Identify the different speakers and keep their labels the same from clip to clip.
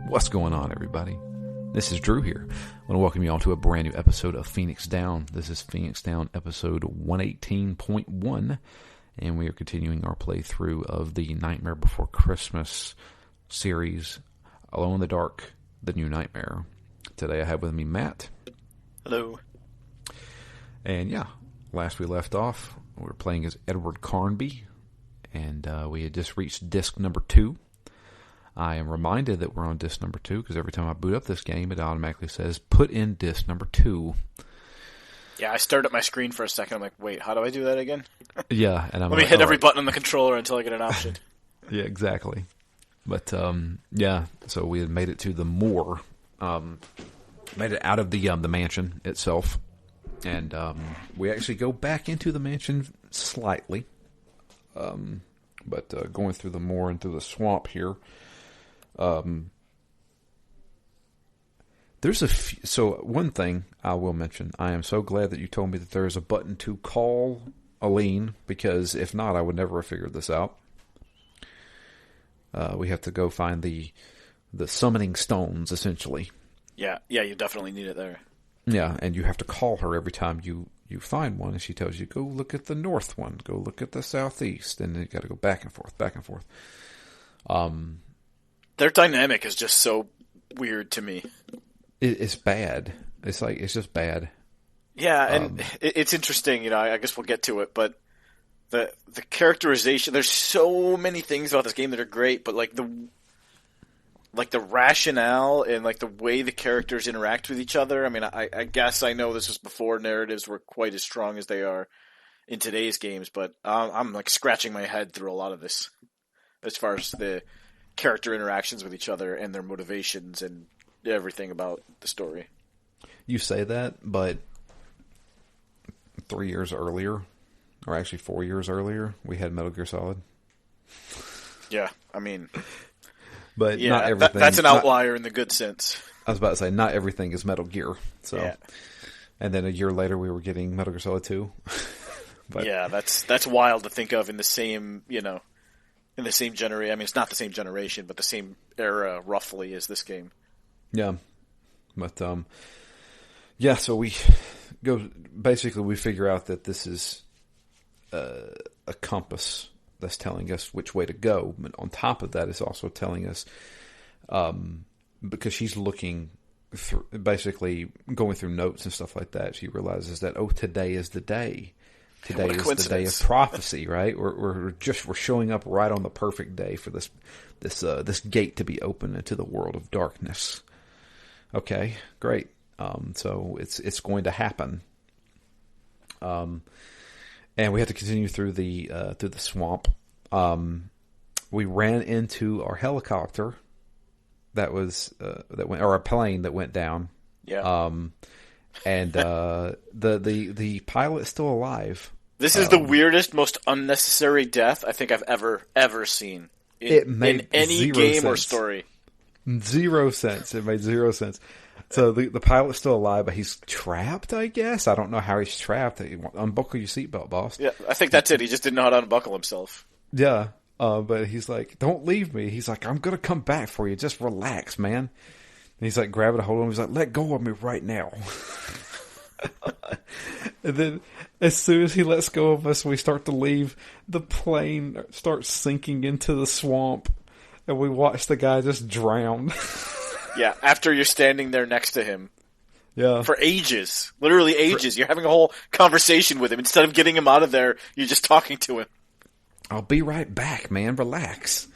Speaker 1: What's going on, everybody? This is Drew here. I want to welcome you all to a brand new episode of Phoenix Down. This is Phoenix Down episode 118.1, and we are continuing our playthrough of the Nightmare Before Christmas series, Alone in the Dark, The New Nightmare. Today I have with me Matt.
Speaker 2: Hello.
Speaker 1: And yeah, last we left off, we were playing as Edward Carnby, and we had just reached disc number 2. I am reminded that we're on disc number 2 because every time I boot up this game, it automatically says, put in disc number 2.
Speaker 2: Yeah, I stared at my screen for a second. I'm like, wait, how do I do that again?
Speaker 1: Yeah, and
Speaker 2: Let me hit every button on the controller until I get an option.
Speaker 1: Yeah, exactly. But, yeah, so we had made it to the moor. Made it out of the mansion itself. And we actually go back into the mansion slightly. But going through the moor and through the swamp here. There's so one thing I will mention. I am so glad that you told me that there is a button to call Aline, because if not, I would never have figured this out. We have to go find the summoning stones, essentially.
Speaker 2: Yeah, you definitely need it there.
Speaker 1: Yeah, and you have to call her every time you find one, and she tells you, go look at the north one, go look at the southeast, and then you got to go back and forth, back and forth.
Speaker 2: Their dynamic is just so weird to me.
Speaker 1: It's bad. It's just bad.
Speaker 2: Yeah, and it's interesting, you know, I guess we'll get to it, but the characterization, there's so many things about this game that are great, but like the rationale and like the way the characters interact with each other. I mean, I guess I know this was before narratives were quite as strong as they are in today's games, but I'm like scratching my head through a lot of this as far as the character interactions with each other and their motivations and everything about the story.
Speaker 1: You say that, but 3 years earlier, or actually 4 years earlier, we had Metal Gear Solid.
Speaker 2: Yeah, I mean,
Speaker 1: but
Speaker 2: yeah,
Speaker 1: not everything.
Speaker 2: That's an outlier in the good sense.
Speaker 1: I was about to say, not everything is Metal Gear. So,
Speaker 2: yeah.
Speaker 1: And then a year later, we were getting Metal Gear Solid 2. But,
Speaker 2: yeah, that's wild to think of in the same, you know, in the same generation. I mean, it's not the same generation, but the same era roughly as this game.
Speaker 1: Yeah, but yeah. So we basically we figure out that this is a compass that's telling us which way to go. But on top of that, it's also telling us because she's looking through, basically going through notes and stuff like that. She realizes that today is the day. Today is the day of prophecy, right? We're showing up right on the perfect day for this gate to be open into the world of darkness. Okay, great. So it's going to happen. And we have to continue through the swamp. We ran into our helicopter that went, or a plane that went down.
Speaker 2: Yeah.
Speaker 1: And the pilot's still alive.
Speaker 2: This is the weirdest, most unnecessary death I think I've ever seen in any game
Speaker 1: sense.
Speaker 2: or story.
Speaker 1: 0 sense. It made 0 sense. So the pilot's still alive, but he's trapped, I guess. I don't know how he's trapped. Unbuckle your seatbelt, boss.
Speaker 2: Yeah, I think that's it. He just didn't know how to unbuckle himself.
Speaker 1: Yeah, but he's like, don't leave me. He's like, I'm going to come back for you. Just relax, man. And he's like grabbing a hold of him. He's like, let go of me right now. And then as soon as he lets go of us, we start to leave. The plane starts sinking into the swamp, and we watch the guy just drown.
Speaker 2: Yeah, after you're standing there next to him.
Speaker 1: Yeah.
Speaker 2: For ages. Literally ages. You're having a whole conversation with him. Instead of getting him out of there, you're just talking to him.
Speaker 1: I'll be right back, man. Relax.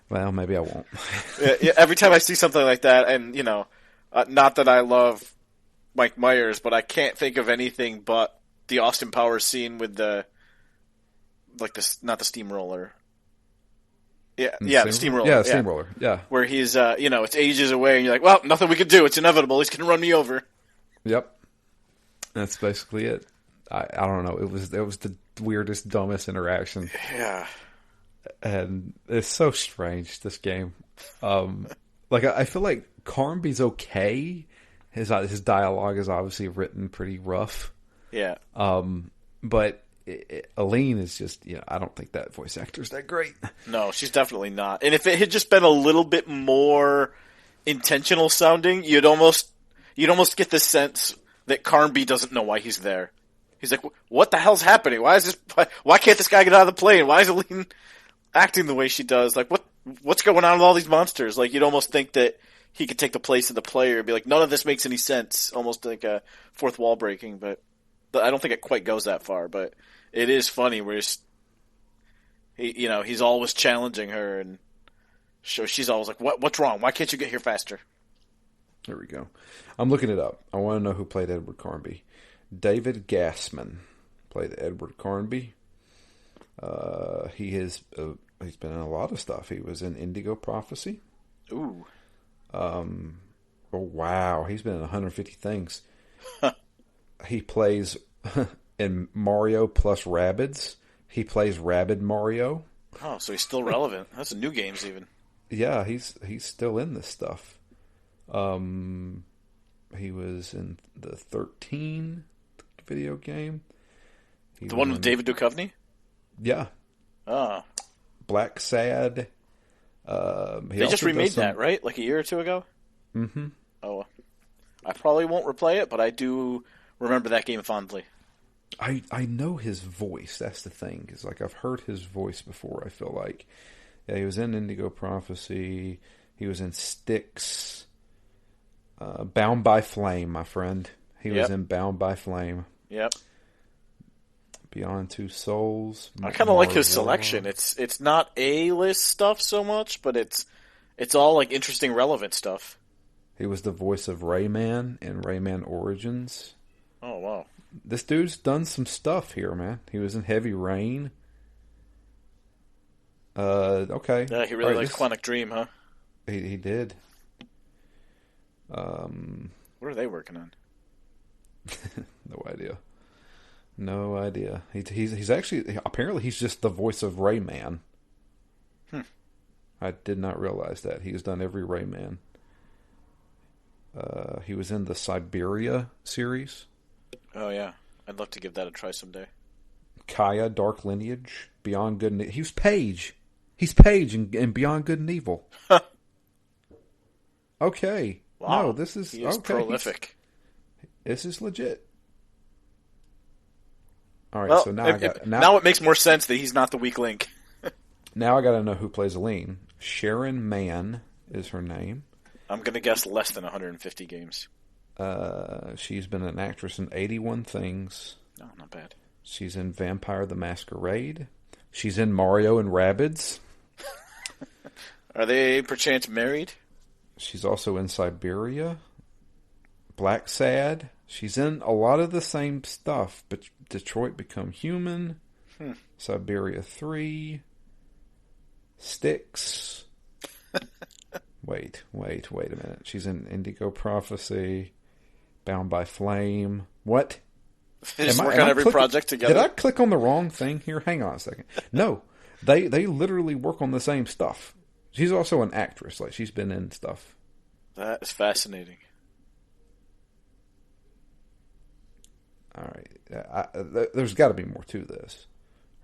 Speaker 1: Well, maybe I won't.
Speaker 2: Yeah, every time I see something like that, and, you know, not that I love Mike Myers, but I can't think of anything but the Austin Powers scene with not the steamroller. Yeah, the steamroller.
Speaker 1: Yeah, steamroller. Yeah.
Speaker 2: Where he's, you know, it's ages away, and you're like, well, nothing we can do. It's inevitable. He's going to run me over.
Speaker 1: Yep. That's basically it. I don't know. It was the weirdest, dumbest interaction.
Speaker 2: Yeah.
Speaker 1: And it's so strange, this game. Like, I feel like Carnby's okay. His dialogue is obviously written pretty rough.
Speaker 2: Yeah.
Speaker 1: But Aline is just, you know, I don't think that voice actor's that great.
Speaker 2: No, she's definitely not. And if it had just been a little bit more intentional sounding, you'd almost get the sense that Carnby doesn't know why he's there. He's like, what the hell's happening? Why can't this guy get out of the plane? Why is Aline acting the way she does? Like, what's going on with all these monsters? Like, you'd almost think that he could take the place of the player and be like, none of this makes any sense. Almost like a fourth wall breaking, but I don't think it quite goes that far. But it is funny where he's always challenging her, and so she's always like, what's wrong? Why can't you get here faster?
Speaker 1: There we go. I'm looking it up. I want to know who played Edward Carnby. David Gassman played Edward Carnby. He's been in a lot of stuff. He was in Indigo Prophecy.
Speaker 2: Ooh.
Speaker 1: Oh wow, he's been in 150 things. He plays in Mario plus Rabbids. He plays Rabbid Mario.
Speaker 2: Oh, so he's still relevant. That's a new games even.
Speaker 1: Yeah, he's still in this stuff. He was in the 13 video game.
Speaker 2: The one with David Duchovny?
Speaker 1: Yeah.
Speaker 2: Ah.
Speaker 1: Black Sad.
Speaker 2: They just remade that, right? Like a year or two ago?
Speaker 1: Mm-hmm.
Speaker 2: Oh. I probably won't replay it, but I do remember that game fondly.
Speaker 1: I know his voice. That's the thing. It's like I've heard his voice before, I feel like. Yeah, he was in Indigo Prophecy. He was in Styx. Bound by Flame, my friend. He was in Bound by Flame.
Speaker 2: Yep.
Speaker 1: Beyond Two Souls.
Speaker 2: I kind of like his selection. It's not A-list stuff so much, but it's all like interesting, relevant stuff.
Speaker 1: He was the voice of Rayman in Rayman Origins.
Speaker 2: Oh, wow.
Speaker 1: This dude's done some stuff here, man. He was in Heavy Rain. Okay.
Speaker 2: Yeah, he really likes Quantic Dream, huh?
Speaker 1: He did.
Speaker 2: What are they working on?
Speaker 1: No idea. He's actually, apparently he's just the voice of Rayman. I did not realize that. He's done every Rayman. He was in the Siberia series.
Speaker 2: Oh, yeah. I'd love to give that a try someday.
Speaker 1: Kaya, Dark Lineage, Beyond Good and Evil. He was Paige. He's Paige in Beyond Good and Evil. Okay.
Speaker 2: Wow.
Speaker 1: No, this is,
Speaker 2: he is prolific.
Speaker 1: This is legit. All right,
Speaker 2: well,
Speaker 1: so
Speaker 2: now it makes more sense that he's not the weak link.
Speaker 1: Now I got to know who plays Aline. Sharon Mann is her name.
Speaker 2: I'm going to guess less than 150 games.
Speaker 1: She's been an actress in 81 things.
Speaker 2: No, not bad.
Speaker 1: She's in Vampire the Masquerade. She's in Mario and Rabbids.
Speaker 2: Are they perchance married?
Speaker 1: She's also in Siberia. Black Sad. She's in a lot of the same stuff, but Detroit Become Human. Siberia 3. Styx. Wait a minute. She's in Indigo Prophecy. Bound by Flame. What?
Speaker 2: They just work on every project together.
Speaker 1: Did I click on the wrong thing here? Hang on a second. No. They literally work on the same stuff. She's also an actress. Like, she's been in stuff.
Speaker 2: That is fascinating.
Speaker 1: All right. There's got to be more to this.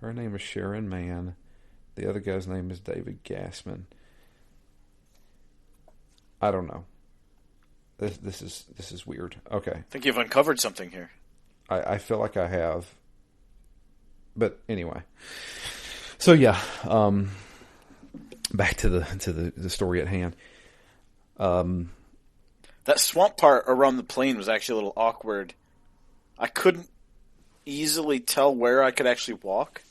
Speaker 1: Her name is Sharon Mann. The other guy's name is David Gassman. I don't know. This is weird. Okay.
Speaker 2: I think you've uncovered something here.
Speaker 1: I feel like I have. But anyway. So yeah, back to the story at hand.
Speaker 2: That swamp part around the plane was actually a little awkward. I couldn't easily tell where I could actually walk.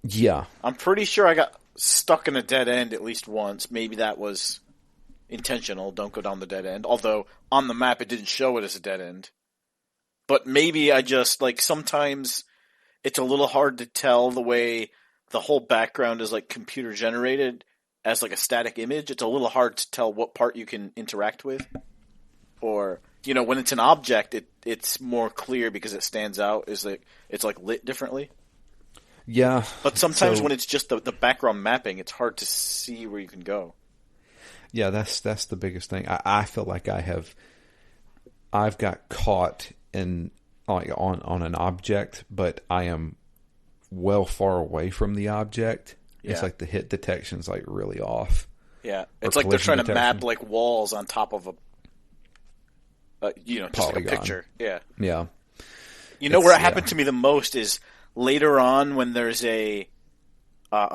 Speaker 1: Yeah.
Speaker 2: I'm pretty sure I got stuck in a dead end at least once. Maybe that was intentional. Don't go down the dead end. Although on the map it didn't show it as a dead end. But maybe I just, like, sometimes it's a little hard to tell the way the whole background is, like, computer generated as, like, a static image. It's a little hard to tell what part you can interact with. Or, you know, when it's an object, it's more clear because it stands out. It's like lit differently.
Speaker 1: Yeah.
Speaker 2: But sometimes when it's just the background mapping, it's hard to see where you can go.
Speaker 1: Yeah, that's the biggest thing. I feel like I've got caught in on an object, but I am well far away from the object.
Speaker 2: Yeah.
Speaker 1: It's like the hit detection's like really off.
Speaker 2: Yeah, it's like they're trying to map like walls on top of just like a picture. Yeah.
Speaker 1: Yeah.
Speaker 2: You know where it happened to me the most is later on when there's a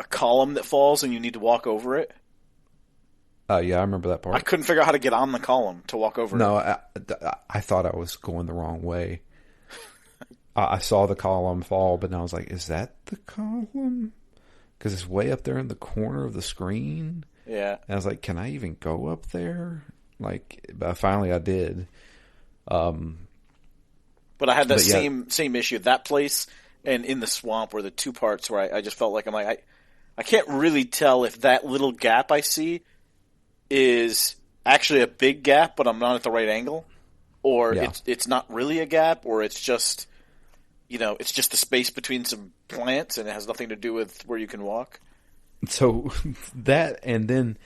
Speaker 2: column that falls and you need to walk over it.
Speaker 1: Yeah, I remember that part.
Speaker 2: I couldn't figure out how to get on the column to walk over it.
Speaker 1: No, I thought I was going the wrong way. I saw the column fall, but I was like, is that the column? Because it's way up there in the corner of the screen.
Speaker 2: Yeah.
Speaker 1: And I was like, can I even go up there? But finally I did.
Speaker 2: But I had that same issue. That place and in the swamp were the two parts where I just felt like I can't really tell if that little gap I see is actually a big gap, but I'm not at the right angle, or it's not really a gap, or it's just it's just the space between some plants and it has nothing to do with where you can walk.
Speaker 1: So that, and then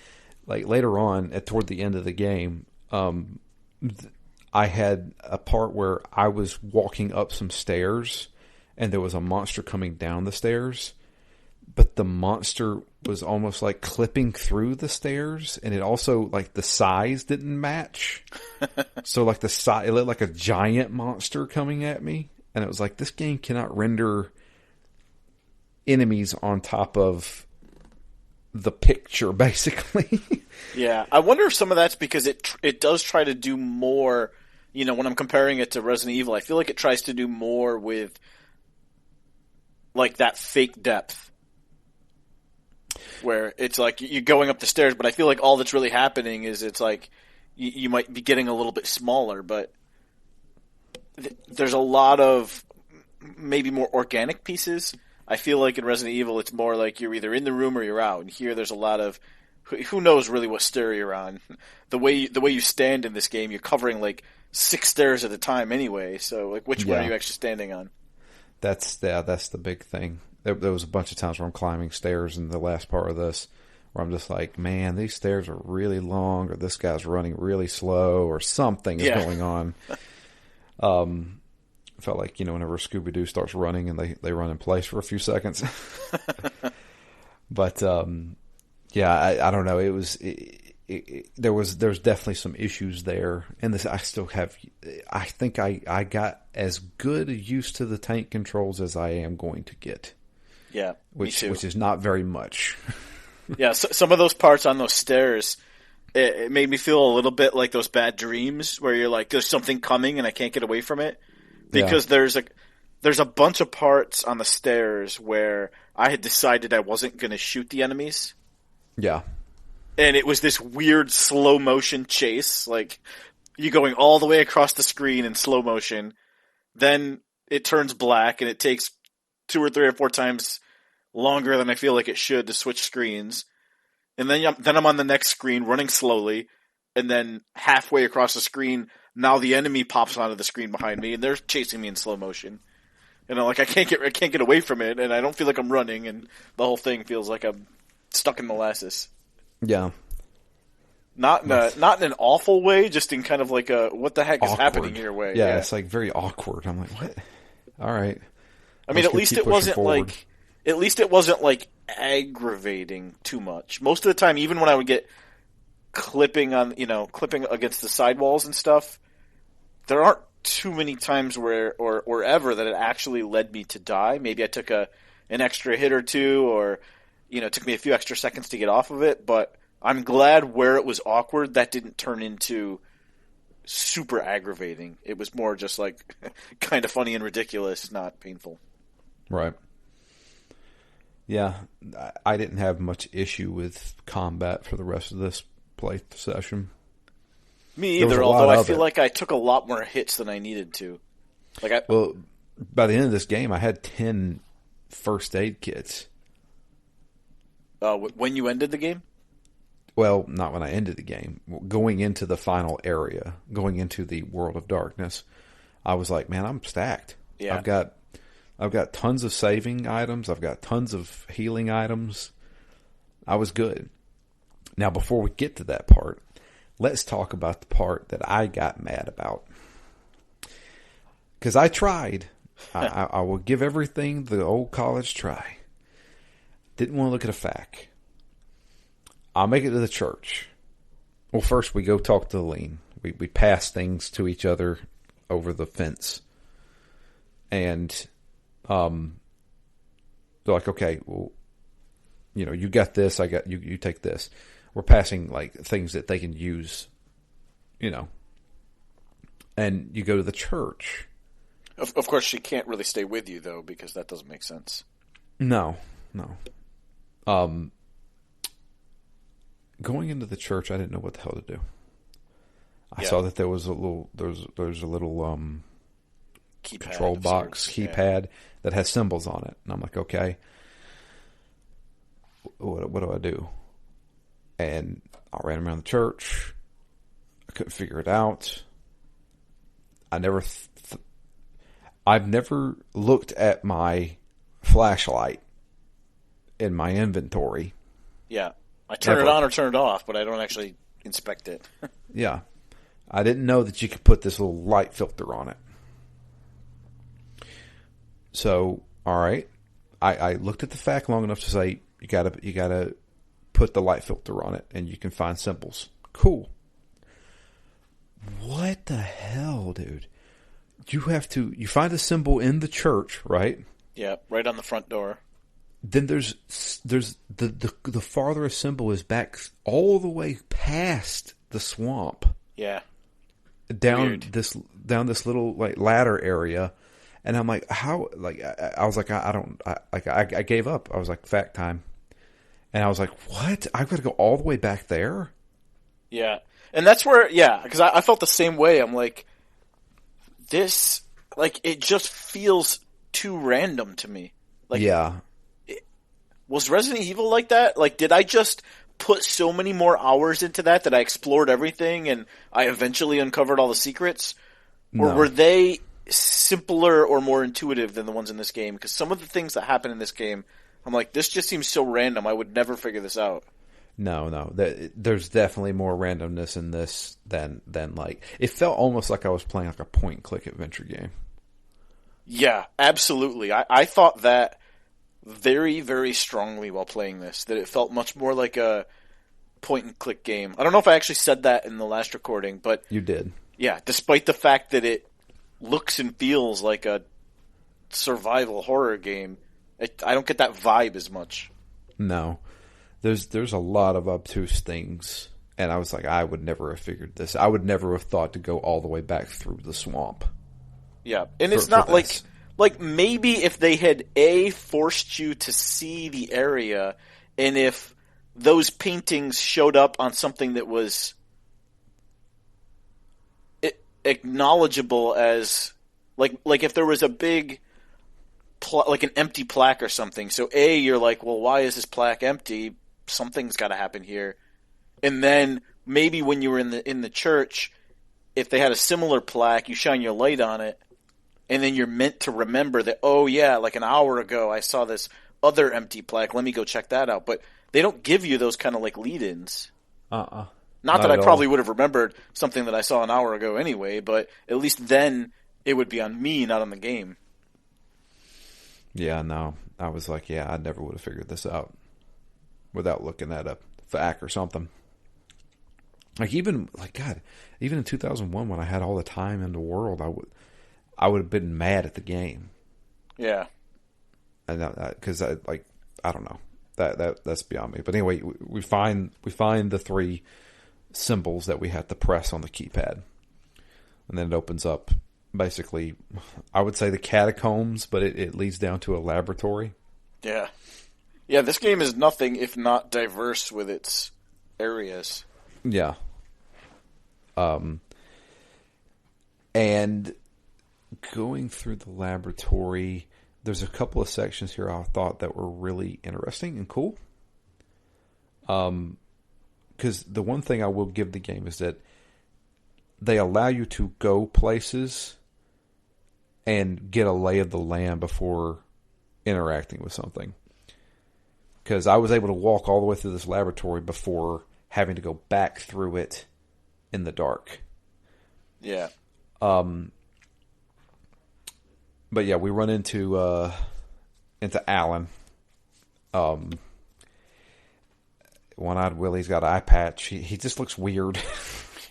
Speaker 1: like later on toward the end of the game, I had a part where I was walking up some stairs and there was a monster coming down the stairs, but the monster was almost like clipping through the stairs, and it also like the size didn't match. So like the size, it looked like a giant monster coming at me, and it was like, this game cannot render enemies on top of the picture, basically.
Speaker 2: Yeah, I wonder if some of that's because it does try to do more. When I'm comparing it to Resident Evil, I feel like it tries to do more with like that fake depth, where it's like you're going up the stairs, but I feel like all that's really happening is it's like you might be getting a little bit smaller, but there's a lot of maybe more organic pieces. I feel like in Resident Evil, it's more like you're either in the room or you're out. And here, there's a lot of who knows really what stair you're on. The way you stand in this game, you're covering like 6 stairs at a time anyway. So like, which one are you actually standing on?
Speaker 1: That's the big thing. There was a bunch of times where I'm climbing stairs in the last part of this, where I'm just like, man, these stairs are really long, or this guy's running really slow, or something is going on. Felt like, whenever Scooby-Doo starts running and they run in place for a few seconds. But, I don't know. There's definitely some issues there. And I think I got as good used to the tank controls as I am going to get.
Speaker 2: Yeah,
Speaker 1: which is not very much.
Speaker 2: Yeah, so some of those parts on those stairs, it made me feel a little bit like those bad dreams where you're like, there's something coming and I can't get away from it. Because there's a bunch of parts on the stairs where I had decided I wasn't going to shoot the enemies.
Speaker 1: Yeah.
Speaker 2: And it was this weird slow motion chase, like you going all the way across the screen in slow motion. Then it turns black and it takes 2 or 3 or 4 times longer than I feel like it should to switch screens. And then I'm on the next screen running slowly, and then halfway across the screen, now the enemy pops onto the screen behind me, and they're chasing me in slow motion. And I'm like, I can't get away from it, and I don't feel like I'm running, and the whole thing feels like I'm stuck in molasses.
Speaker 1: Yeah.
Speaker 2: Not in an awful way, just in kind of like a what the heck is happening here way.
Speaker 1: Yeah, it's like very awkward. I'm like, what? All right.
Speaker 2: I mean, at least it wasn't like aggravating too much. Most of the time, even when I would get clipping against the sidewalls and stuff, there aren't too many times where or ever that it actually led me to die. Maybe I took an extra hit or two, or it took me a few extra seconds to get off of it, but I'm glad where it was awkward that didn't turn into super aggravating. It was more just like kind of funny and ridiculous, not painful.
Speaker 1: Right. Yeah, I didn't have much issue with combat for the rest of this play session.
Speaker 2: Me either, although I feel like I took a lot more hits than I needed to.
Speaker 1: Well, by the end of this game, I had 10 first aid kits.
Speaker 2: When you ended the game?
Speaker 1: Well, not when I ended the game. Going into the final area, going into the World of Darkness, I was like, man, I'm stacked.
Speaker 2: Yeah.
Speaker 1: I've got tons of saving items. I've got tons of healing items. I was good. Now, before we get to that part, let's talk about the part that I got mad about. Because I tried. I will give everything the old college try. Didn't want to look at a fact. I'll make it to the church. Well, first we go talk to the lean. We pass things to each other over the fence. And they're like, okay, well, you know, you got this, I got you take this. We're passing like things that they can use, you know. And you go to the church.
Speaker 2: Of course, she can't really stay with you, though, because that doesn't make sense.
Speaker 1: No. Going into the church, I didn't know what the hell to do. I saw that there was a little
Speaker 2: Keypad
Speaker 1: control box keypad that has symbols on it, and I'm like, okay, what do I do? And I ran around the church. I couldn't figure it out. I've never looked at my flashlight in my inventory.
Speaker 2: Yeah. I turn it on or turn it off, but I don't actually inspect it.
Speaker 1: Yeah. I didn't know that you could put this little light filter on it. So, all right. I looked at the fact long enough to say, you gotta put the light filter on it and you can find symbols. Cool. What the hell, dude? You find a symbol in the church, right?
Speaker 2: Yeah, right on the front door.
Speaker 1: Then there's the farthest symbol is back all the way past the swamp.
Speaker 2: Yeah.
Speaker 1: Down this little like ladder area, and I'm like, how? Like I was like, I gave up. I was like, fact time, and I was like, what? I've got to go all the way back there.
Speaker 2: Yeah, and that's where because I felt the same way. I'm like, this it just feels too random to me. Like,
Speaker 1: yeah.
Speaker 2: Was Resident Evil like that? Like, did I just put so many more hours into that I explored everything and I eventually uncovered all the secrets? Or were they simpler or more intuitive than the ones in this game? Because some of the things that happen in this game, I'm like, this just seems so random. I would never figure this out.
Speaker 1: No. There's definitely more randomness in this than like... It felt almost like I was playing like a point-and-click adventure game.
Speaker 2: Yeah, absolutely. I thought that very, very strongly while playing this, that it felt much more like a point-and-click game. I don't know if I actually said that in the last recording, but...
Speaker 1: You did.
Speaker 2: Yeah, despite the fact that it looks and feels like a survival horror game, I don't get that vibe as much.
Speaker 1: No. There's a lot of obtuse things, and I was like, I would never have figured this. I would never have thought to go all the way back through the swamp.
Speaker 2: Yeah, and it's not like maybe if they had forced you to see the area, and if those paintings showed up on something that was acknowledgeable as like if there was a big like an empty plaque or something. So you're like, well, why is this plaque empty? Something's got to happen here. And then maybe when you were in the church, if they had a similar plaque, you shine your light on it. And then you're meant to remember that, oh, yeah, like an hour ago I saw this other empty plaque. Let me go check that out. But they don't give you those kind of like lead-ins. Not that I probably would have remembered something that I saw an hour ago anyway, but at least then it would be on me, not on the game.
Speaker 1: Yeah, no. I was like, I never would have figured this out without looking at a FAQ or something. Even in 2001 when I had all the time in the world, I would have been mad at the game.
Speaker 2: Yeah.
Speaker 1: And because I don't know. That's beyond me. But anyway, we find the three symbols that we have to press on the keypad. And then it opens up basically, I would say the catacombs, but it leads down to a laboratory.
Speaker 2: Yeah. Yeah, this game is nothing if not diverse with its areas.
Speaker 1: Yeah. And going through the laboratory, there's a couple of sections here I thought that were really interesting and cool. Because the one thing I will give the game is that they allow you to go places and get a lay of the land before interacting with something. Because I was able to walk all the way through this laboratory before having to go back through it in the dark.
Speaker 2: Yeah.
Speaker 1: But yeah, we run into Alan. One-Eyed Willie's got an eye patch. He just looks weird.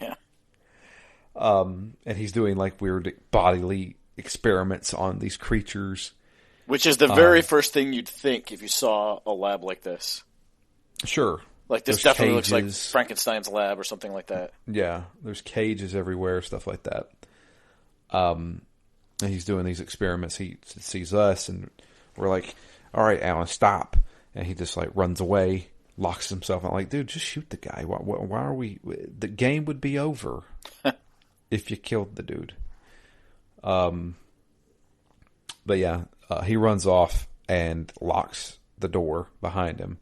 Speaker 2: Yeah.
Speaker 1: And he's doing like weird bodily experiments on these creatures.
Speaker 2: Which is the very first thing you'd think if you saw a lab like this.
Speaker 1: Sure.
Speaker 2: Like, this
Speaker 1: There's
Speaker 2: definitely
Speaker 1: cages.
Speaker 2: looks like Frankenstein's lab or something like that.
Speaker 1: Yeah, there's cages everywhere, stuff like that. And he's doing these experiments. He sees us, and we're like, all right, Alan, stop. And he just, like, runs away, locks himself. I'm like, dude, just shoot the guy. Why are we... The game would be over if you killed the dude. But, yeah, he runs off and locks the door behind him.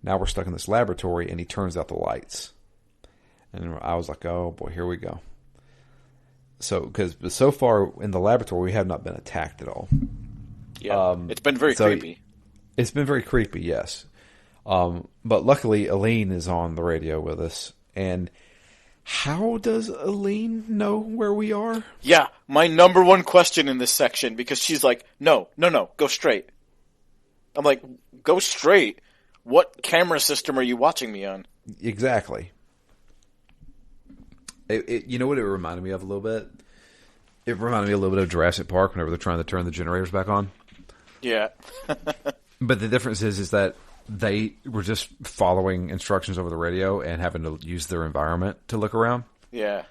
Speaker 1: Now we're stuck in this laboratory, and he turns out the lights. And I was like, oh, boy, here we go. Because so far in the laboratory, we have not been attacked at all.
Speaker 2: Yeah, it's been very creepy.
Speaker 1: It's been very creepy, yes. But luckily, Aline is on the radio with us. And how does Aline know where we are?
Speaker 2: Yeah, my number one question in this section, because she's like, no, go straight. I'm like, go straight? What camera system are you watching me on?
Speaker 1: Exactly. You know what it reminded me of a little bit? It reminded me a little bit of Jurassic Park whenever they're trying to turn the generators back on.
Speaker 2: Yeah.
Speaker 1: But the difference is that they were just following instructions over the radio and having to use their environment to look around.
Speaker 2: Yeah.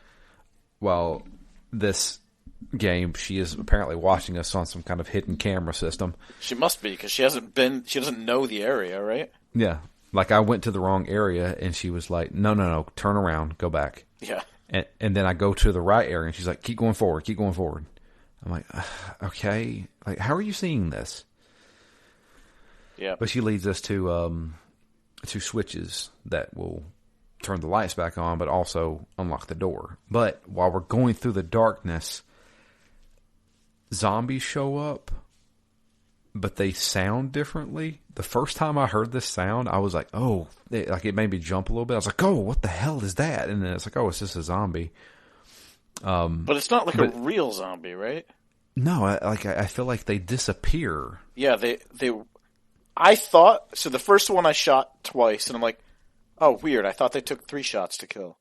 Speaker 1: Well, this game, she is apparently watching us on some kind of hidden camera system.
Speaker 2: She must be, because she doesn't know the area, right?
Speaker 1: Yeah. Like, I went to the wrong area, and she was like, no, turn around, go back.
Speaker 2: Yeah.
Speaker 1: And then I go to the right area, and she's like, keep going forward. I'm like, okay. Like, how are you seeing this?
Speaker 2: Yeah.
Speaker 1: But she leads us to switches that will turn the lights back on, but also unlock the door. But while we're going through the darkness, zombies show up, but they sound differently. The first time I heard this sound, I was like, oh, it made me jump a little bit. I was like, oh, what the hell is that? And then it's like, oh, it's just a zombie.
Speaker 2: But it's not like a real zombie, right?
Speaker 1: No, I feel like they disappear.
Speaker 2: Yeah, I thought, so the first one I shot twice, and I'm like, oh, weird, I thought they took 3 shots to kill.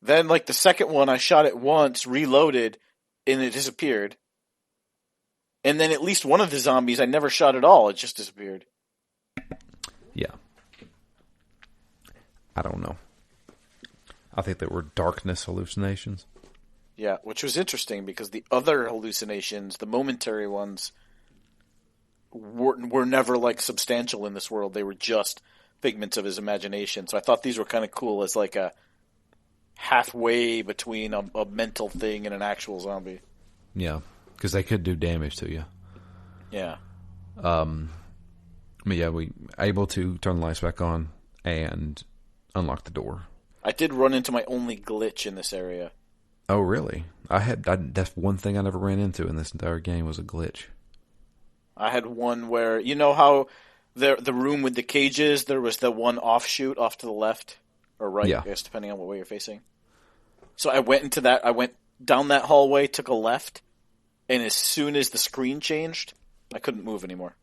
Speaker 2: Then, like, the second one, I shot it once, reloaded, and it disappeared. And then at least one of the zombies I never shot at all, it just disappeared.
Speaker 1: Yeah. I don't know. I think they were darkness hallucinations.
Speaker 2: Yeah, which was interesting, because the other hallucinations, the momentary ones, were never, like, substantial in this world. They were just figments of his imagination. So I thought these were kind of cool as, like, a halfway between a mental thing and an actual zombie.
Speaker 1: Yeah, because they could do damage to you.
Speaker 2: Yeah.
Speaker 1: But yeah, we able to turn the lights back on and unlock the door.
Speaker 2: I did run into my only glitch in this area.
Speaker 1: Oh, really? That's one thing I never ran into in this entire game was a glitch.
Speaker 2: I had one where, you know how the room with the cages, there was the one offshoot off to the left or right,
Speaker 1: yeah.
Speaker 2: I guess, depending on what way you're facing. So I went into that. I went down that hallway, took a left, and as soon as the screen changed, I couldn't move anymore.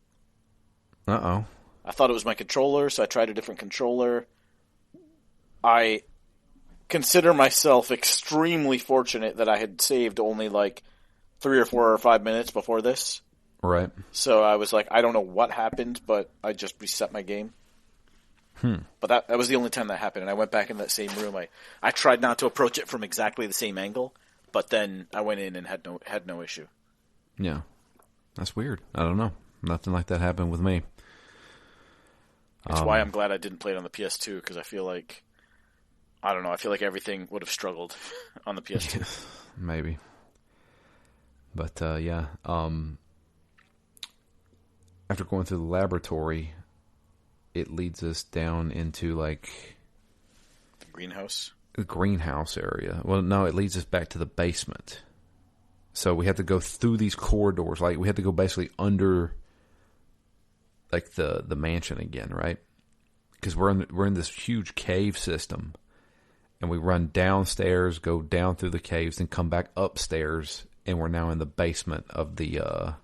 Speaker 1: Uh-oh.
Speaker 2: I thought it was my controller, so I tried a different controller. I consider myself extremely fortunate that I had saved only like 3 or 4 or 5 minutes before this.
Speaker 1: Right.
Speaker 2: So I was like, I don't know what happened, but I just reset my game. But that was the only time that happened, and I went back in that same room. I tried not to approach it from exactly the same angle, but then I went in and had no issue.
Speaker 1: Yeah. That's weird. I don't know. Nothing like that happened with me.
Speaker 2: It's why I'm glad I didn't play it on the PS2, because I feel like, I don't know, I feel like everything would have struggled on the PS2.
Speaker 1: Maybe. But, yeah. After going through the laboratory, it leads us down into, like...
Speaker 2: The greenhouse?
Speaker 1: The greenhouse area. Well, no, it leads us back to the basement. So we have to go through these corridors. Like, we have to go basically under, like, the mansion again, right? Because we're in this huge cave system. And we run downstairs, go down through the caves, and come back upstairs. And we're now in the basement of the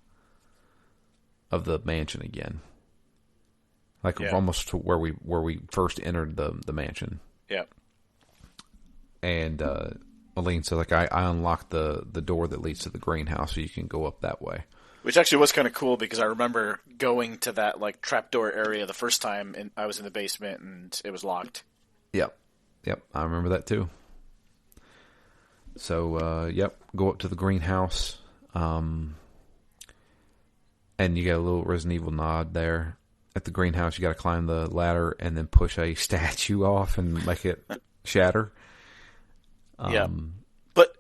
Speaker 1: mansion again. like almost to where we first entered the mansion.
Speaker 2: Yeah.
Speaker 1: And Aline says, like, I unlocked the door that leads to the greenhouse, so you can go up that way.
Speaker 2: Which actually was kind of cool because I remember going to that like trapdoor area the first time, and I was in the basement and it was locked.
Speaker 1: Yep, I remember that too. So, go up to the greenhouse, and you get a little Resident Evil nod there. At the greenhouse, you got to climb the ladder and then push a statue off and make it shatter.
Speaker 2: Yeah, but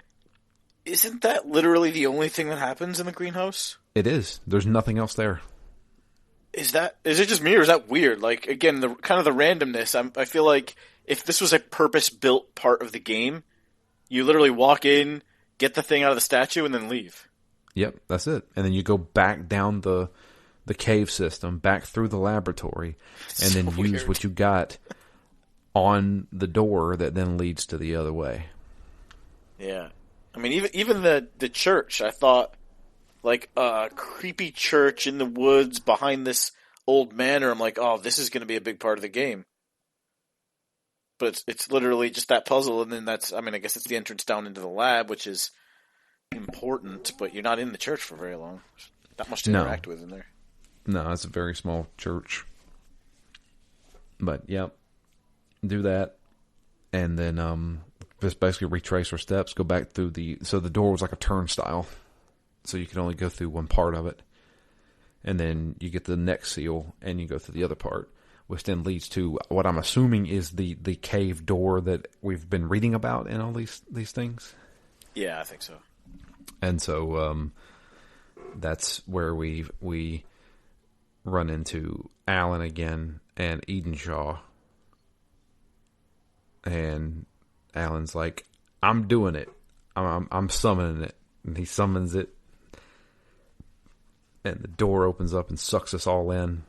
Speaker 2: isn't that literally the only thing that happens in the greenhouse?
Speaker 1: It is. There's nothing else there.
Speaker 2: Is it just me, or is that weird? Like, again, the kind of the randomness. I feel like if this was a purpose-built part of the game, you literally walk in, get the thing out of the statue, and then leave.
Speaker 1: Yep, that's it. And then you go back down the cave system, back through the laboratory, and then use what you got on the door that then leads to the other way.
Speaker 2: Yeah. I mean, even the church, I thought, like, a creepy church in the woods behind this old manor. I'm like, oh, this is going to be a big part of the game. But it's literally just that puzzle, and then I guess it's the entrance down into the lab, which is important, but you're not in the church for very long. Not much to interact with in there.
Speaker 1: No, it's a very small church. But, yep, do that, and then just basically retrace our steps, go back through so the door was like a turnstile, so you could only go through one part of it, and then you get the next seal, and you go through the other part, which then leads to what I'm assuming is the cave door that we've been reading about in all these things.
Speaker 2: Yeah, I think so.
Speaker 1: And so that's where we run into Alan again and Edenshaw. And Alan's like, I'm doing it. I'm summoning it. And he summons it. And the door opens up and sucks us all in.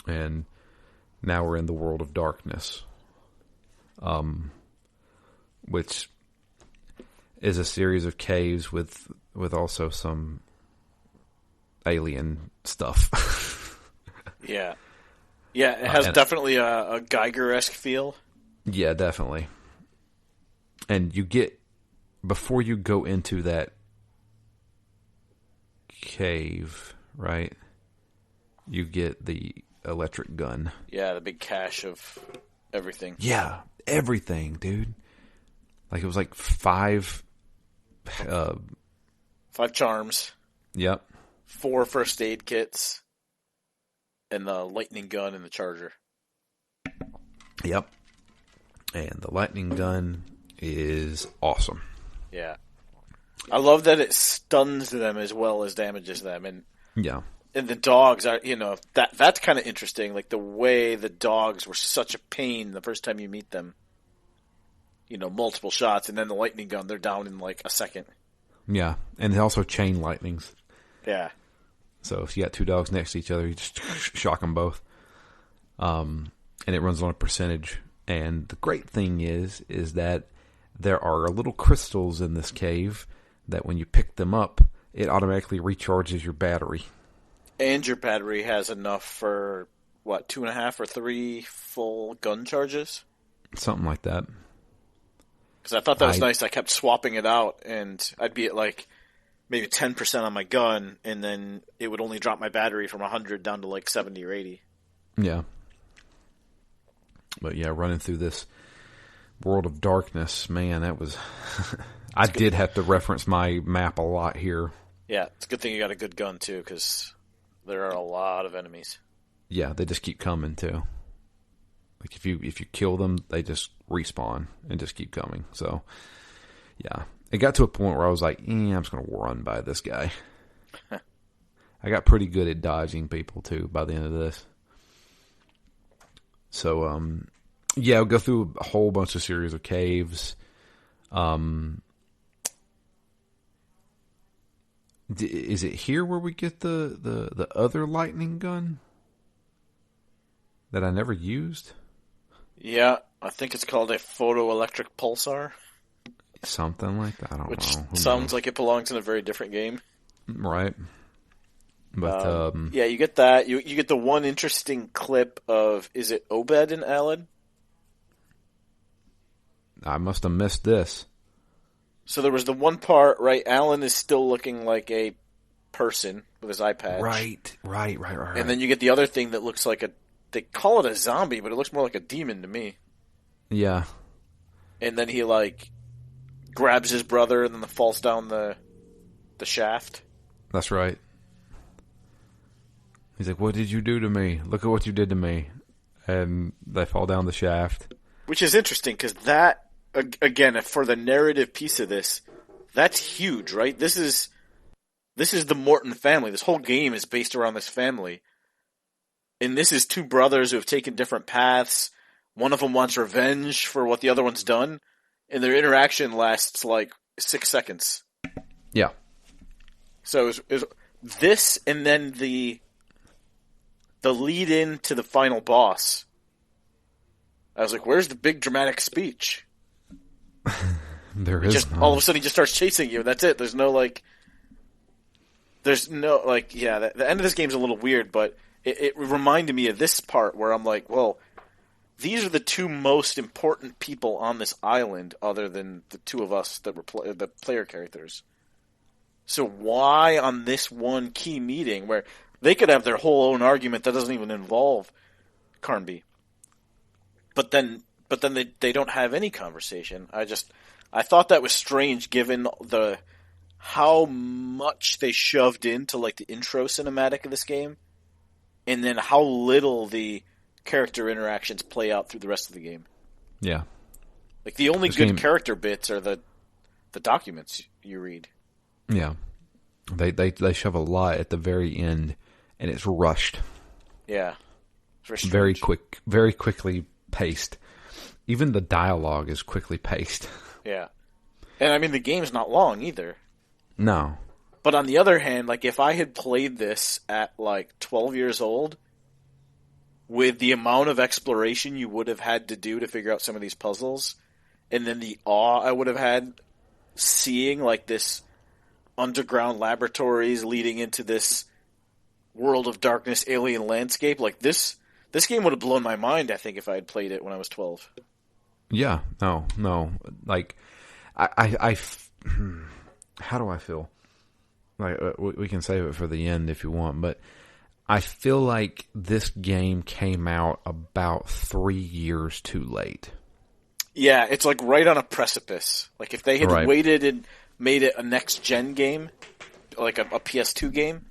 Speaker 1: And now we're in the world of darkness. Which is a series of caves with also some alien stuff.
Speaker 2: Yeah. Yeah, it has definitely a Geiger-esque feel.
Speaker 1: Yeah, definitely. And you get, before you go into that cave, right, you get the electric gun.
Speaker 2: Yeah, the big cache of everything.
Speaker 1: Yeah, everything, dude. Like, it was like 5
Speaker 2: charms.
Speaker 1: Yep.
Speaker 2: 4 first aid kits. And the lightning gun and the charger.
Speaker 1: Yep. And the lightning gun is awesome.
Speaker 2: Yeah. I love that it stuns them as well as damages them. And
Speaker 1: yeah.
Speaker 2: And the dogs are, that's kind of interesting. Like, the way the dogs were such a pain the first time you meet them. Multiple shots, and then the lightning gun, they're down in like a second.
Speaker 1: Yeah. And they also chain lightnings.
Speaker 2: Yeah.
Speaker 1: So if you got 2 dogs next to each other, you just shock them both. And it runs on a percentage. And the great thing is that there are little crystals in this cave that when you pick them up, it automatically recharges your battery.
Speaker 2: And your battery has enough for, 2.5 or 3 full gun charges?
Speaker 1: Something like that.
Speaker 2: Because I thought that was nice. I kept swapping it out, and I'd be at like maybe 10% on my gun, and then it would only drop my battery from 100 down to like 70 or 80.
Speaker 1: Yeah. But yeah, running through this world of darkness, man, that was... I did have to reference my map a lot here.
Speaker 2: Yeah, it's a good thing you got a good gun, too, because there are a lot of enemies.
Speaker 1: Yeah, they just keep coming, too. Like, if you kill them, they just respawn and just keep coming. So, yeah. It got to a point where I was like, I'm just going to run by this guy. I got pretty good at dodging people, too, by the end of this. So, I'll go through a whole bunch of series of caves. Is it here where we get the other lightning gun that I never used?
Speaker 2: Yeah, I think it's called a photoelectric pulsar.
Speaker 1: Something like that. I don't know.
Speaker 2: Which sounds like it belongs in a very different game.
Speaker 1: Right. But
Speaker 2: yeah, you get that. You get the one interesting clip of, is it Obed and Alan?
Speaker 1: I must have missed this.
Speaker 2: So there was the one part, right? Alan is still looking like a person with his eye patch.
Speaker 1: Right.
Speaker 2: And then you get the other thing that looks like they call it a zombie, but it looks more like a demon to me.
Speaker 1: Yeah.
Speaker 2: And then he, like, grabs his brother and then falls down the shaft.
Speaker 1: That's right. He's like, "What did you do to me? Look at what you did to me." And they fall down the shaft.
Speaker 2: Which is interesting, because that, again, for the narrative piece of this, that's huge, right? This is the Morton family. This whole game is based around this family. And this is two brothers who have taken different paths. One of them wants revenge for what the other one's done. And their interaction lasts like 6 seconds.
Speaker 1: Yeah.
Speaker 2: So it was this, and then the lead in to the final boss. I was like, where's the big dramatic speech?
Speaker 1: There is
Speaker 2: just, all of a sudden he just starts chasing you, and that's it. The end of this game's a little weird, but it reminded me of this part where I'm like, well, these are the two most important people on this island other than the two of us that were the player characters. So why on this one key meeting where they could have their whole own argument that doesn't even involve Carnby, but then they don't have any conversation. I thought that was strange given how much they shoved into like the intro cinematic of this game, and then how little the character interactions play out through the rest of the game.
Speaker 1: Yeah.
Speaker 2: Like the only good character bits are the documents you read.
Speaker 1: Yeah. They shove a lot at the very end, and it's rushed.
Speaker 2: Yeah.
Speaker 1: Very quickly paced. Even the dialogue is quickly paced.
Speaker 2: Yeah. And I mean, the game's not long either.
Speaker 1: No.
Speaker 2: But on the other hand, like if I had played this at like 12 years old, with the amount of exploration you would have had to do to figure out some of these puzzles, and then the awe I would have had seeing like this underground laboratories leading into this world of darkness alien landscape, like this game would have blown my mind, I think, if I had played it when I was 12.
Speaker 1: Yeah, no. Like, I how do I feel? Like, we can save it for the end if you want, but I feel like this game came out about 3 years too late.
Speaker 2: Yeah, it's like right on a precipice. Like if they had waited and made it a next-gen game, like a PS2 game,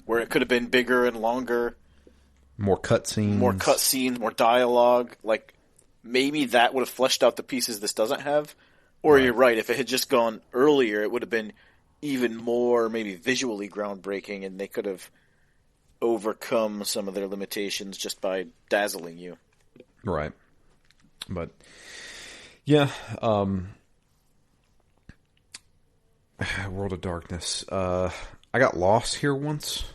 Speaker 2: where it could have been bigger and longer.
Speaker 1: More cutscenes,
Speaker 2: more dialogue. Like, maybe that would have fleshed out the pieces this doesn't have. Or you're right, if it had just gone earlier, it would have been even more maybe visually groundbreaking, and they could have overcome some of their limitations just by dazzling you.
Speaker 1: Right. But, yeah, World of Darkness. I got lost here once.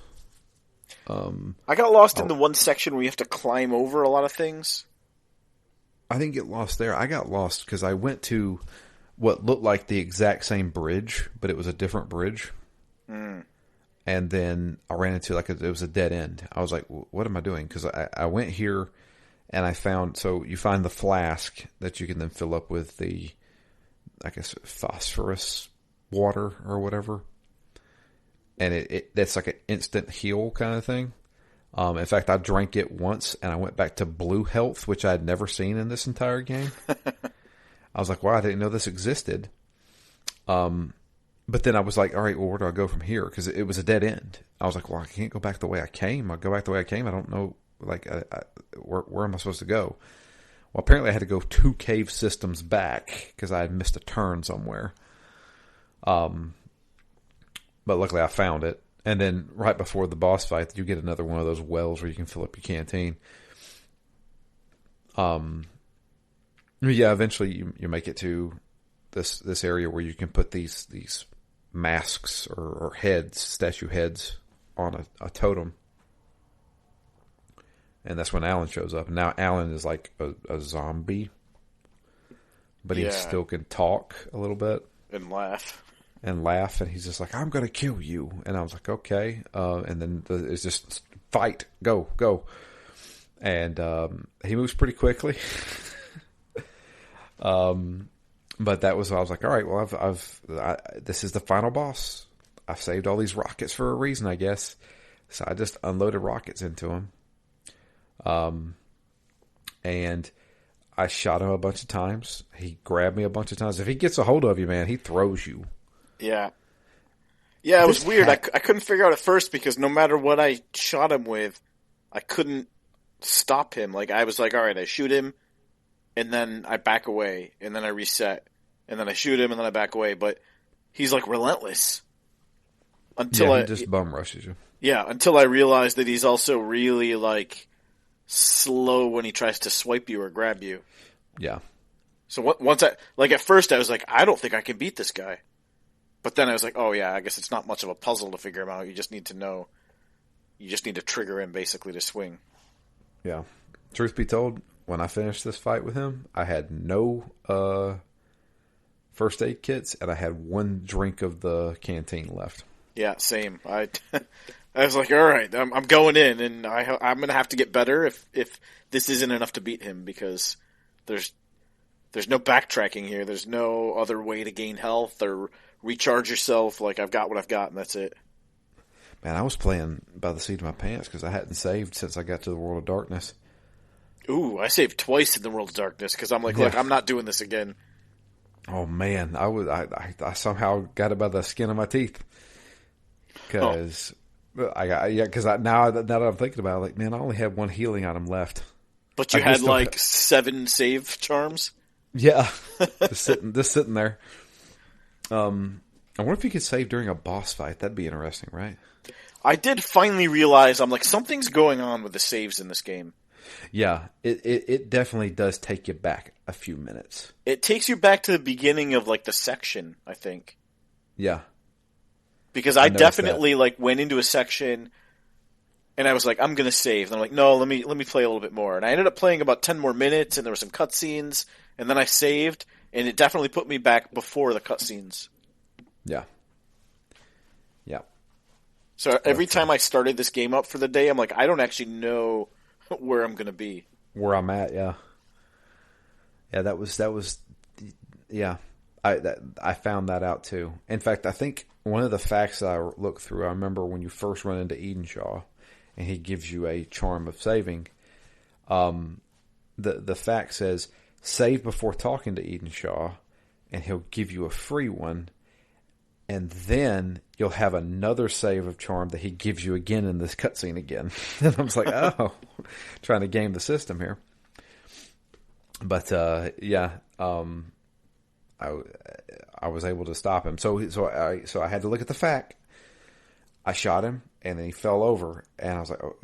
Speaker 2: I got lost in the one section where you have to climb over a lot of things.
Speaker 1: I didn't get lost there. I got lost because I went to what looked like the exact same bridge, but it was a different bridge. Mm. And then I ran into it was a dead end. I was like, what am I doing? Because I went here and I found, so you find the flask that you can then fill up with the, I guess, phosphorus water or whatever. And that's like an instant heal kind of thing. In fact, I drank it once and I went back to blue health, which I had never seen in this entire game. I was like, wow, I didn't know this existed. But then I was like, all right, well, where do I go from here? Because it was a dead end. I was like, well, I can't go back the way I came. I'll go back the way I came. I don't know, like, where am I supposed to go? Well, apparently I had to go 2 cave systems back because I had missed a turn somewhere. But luckily I found it. And then right before the boss fight, you get another one of those wells where you can fill up your canteen. Yeah, eventually you make it to this area where you can put these masks or heads, statue heads, on a totem. And that's when Alan shows up. And now Alan is like a zombie. But he still can talk a little bit.
Speaker 2: And laugh.
Speaker 1: and laugh, and he's just like, "I'm gonna kill you," and I was like, "Okay," and then it's just fight, go, and he moves pretty quickly. But that was, I was like, all right, well, this is the final boss. I've saved all these rockets for a reason, I guess. So I just unloaded rockets into him. And I shot him a bunch of times. He grabbed me a bunch of times. If he gets a hold of you, man, he throws you.
Speaker 2: Yeah. Yeah, it was weird. I couldn't figure out at first because no matter what I shot him with, I couldn't stop him. Like, I was like, all right, I shoot him, and then I back away, and then I reset, and then I shoot him, and then I back away. But he's like relentless. Until
Speaker 1: he just bum rushes you.
Speaker 2: Yeah, until I realized that he's also really like slow when he tries to swipe you or grab you.
Speaker 1: Yeah.
Speaker 2: So once at first I was like, I don't think I can beat this guy. But then I was like, oh yeah, I guess it's not much of a puzzle to figure him out. You just need to know. You just need to trigger him basically to swing.
Speaker 1: Yeah. Truth be told, when I finished this fight with him, I had no first aid kits, and I had one drink of the canteen left.
Speaker 2: Yeah, same. I was like, all right, I'm going in, and I'm going to have to get better if this isn't enough to beat him, because there's no backtracking here. There's no other way to gain health or recharge yourself. Like, I've got what I've got, and that's it.
Speaker 1: Man, I was playing by the seat of my pants because I hadn't saved since I got to the World of Darkness.
Speaker 2: Ooh, I saved twice in the World of Darkness because I'm like, look, I'm not doing this again.
Speaker 1: Oh man, I somehow got it by the skin of my teeth because now that I'm thinking about it, like, man, I only had one healing item left.
Speaker 2: But you had like 7 save charms.
Speaker 1: Yeah, just sitting there. I wonder if you could save during a boss fight. That'd be interesting, right?
Speaker 2: I did finally realize, I'm like, something's going on with the saves in this game.
Speaker 1: Yeah, it definitely does take you back a few minutes.
Speaker 2: It takes you back to the beginning of like the section, I think.
Speaker 1: Yeah.
Speaker 2: Because I definitely like went into a section and I was like, I'm going to save. And I'm like, no, let me play a little bit more. And I ended up playing about 10 more minutes, and there were some cutscenes, and then I saved, and it definitely put me back before the cutscenes.
Speaker 1: Yeah. Yeah.
Speaker 2: So every time I started this game up for the day, I'm like, I don't actually know where I'm going to be.
Speaker 1: Where I'm at, yeah. Yeah, that was yeah. I found that out too. In fact, I think one of the facts that I looked through, I remember when you first run into Edenshaw and he gives you a charm of saving, the fact says save before talking to Edenshaw and he'll give you a free one, and then you'll have another save of charm that he gives you again in this cutscene again. And I was like, oh, trying to game the system here. But yeah, I was able to stop him. So I had to look at the fact. I shot him, and then he fell over, and I was like, oh,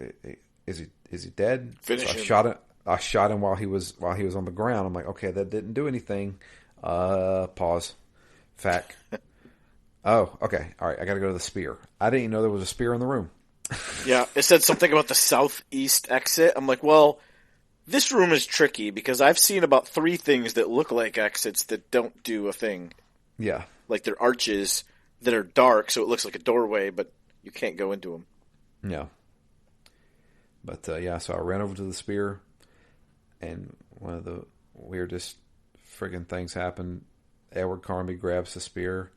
Speaker 1: is he dead?
Speaker 2: Finish
Speaker 1: so
Speaker 2: him.
Speaker 1: I shot him while he was on the ground. I'm like, okay, that didn't do anything. Pause. Fact. Oh, okay. All right. I got to go to the spear. I didn't even know there was a spear in the room.
Speaker 2: Yeah, it said something about the southeast exit. I'm like, well, this room is tricky because I've seen about 3 things that look like exits that don't do a thing.
Speaker 1: Yeah.
Speaker 2: Like they're arches that are dark, so it looks like a doorway, but you can't go into them.
Speaker 1: Yeah. But yeah, so I ran over to the spear, and one of the weirdest friggin' things happened. Edward Carnby grabs the spear.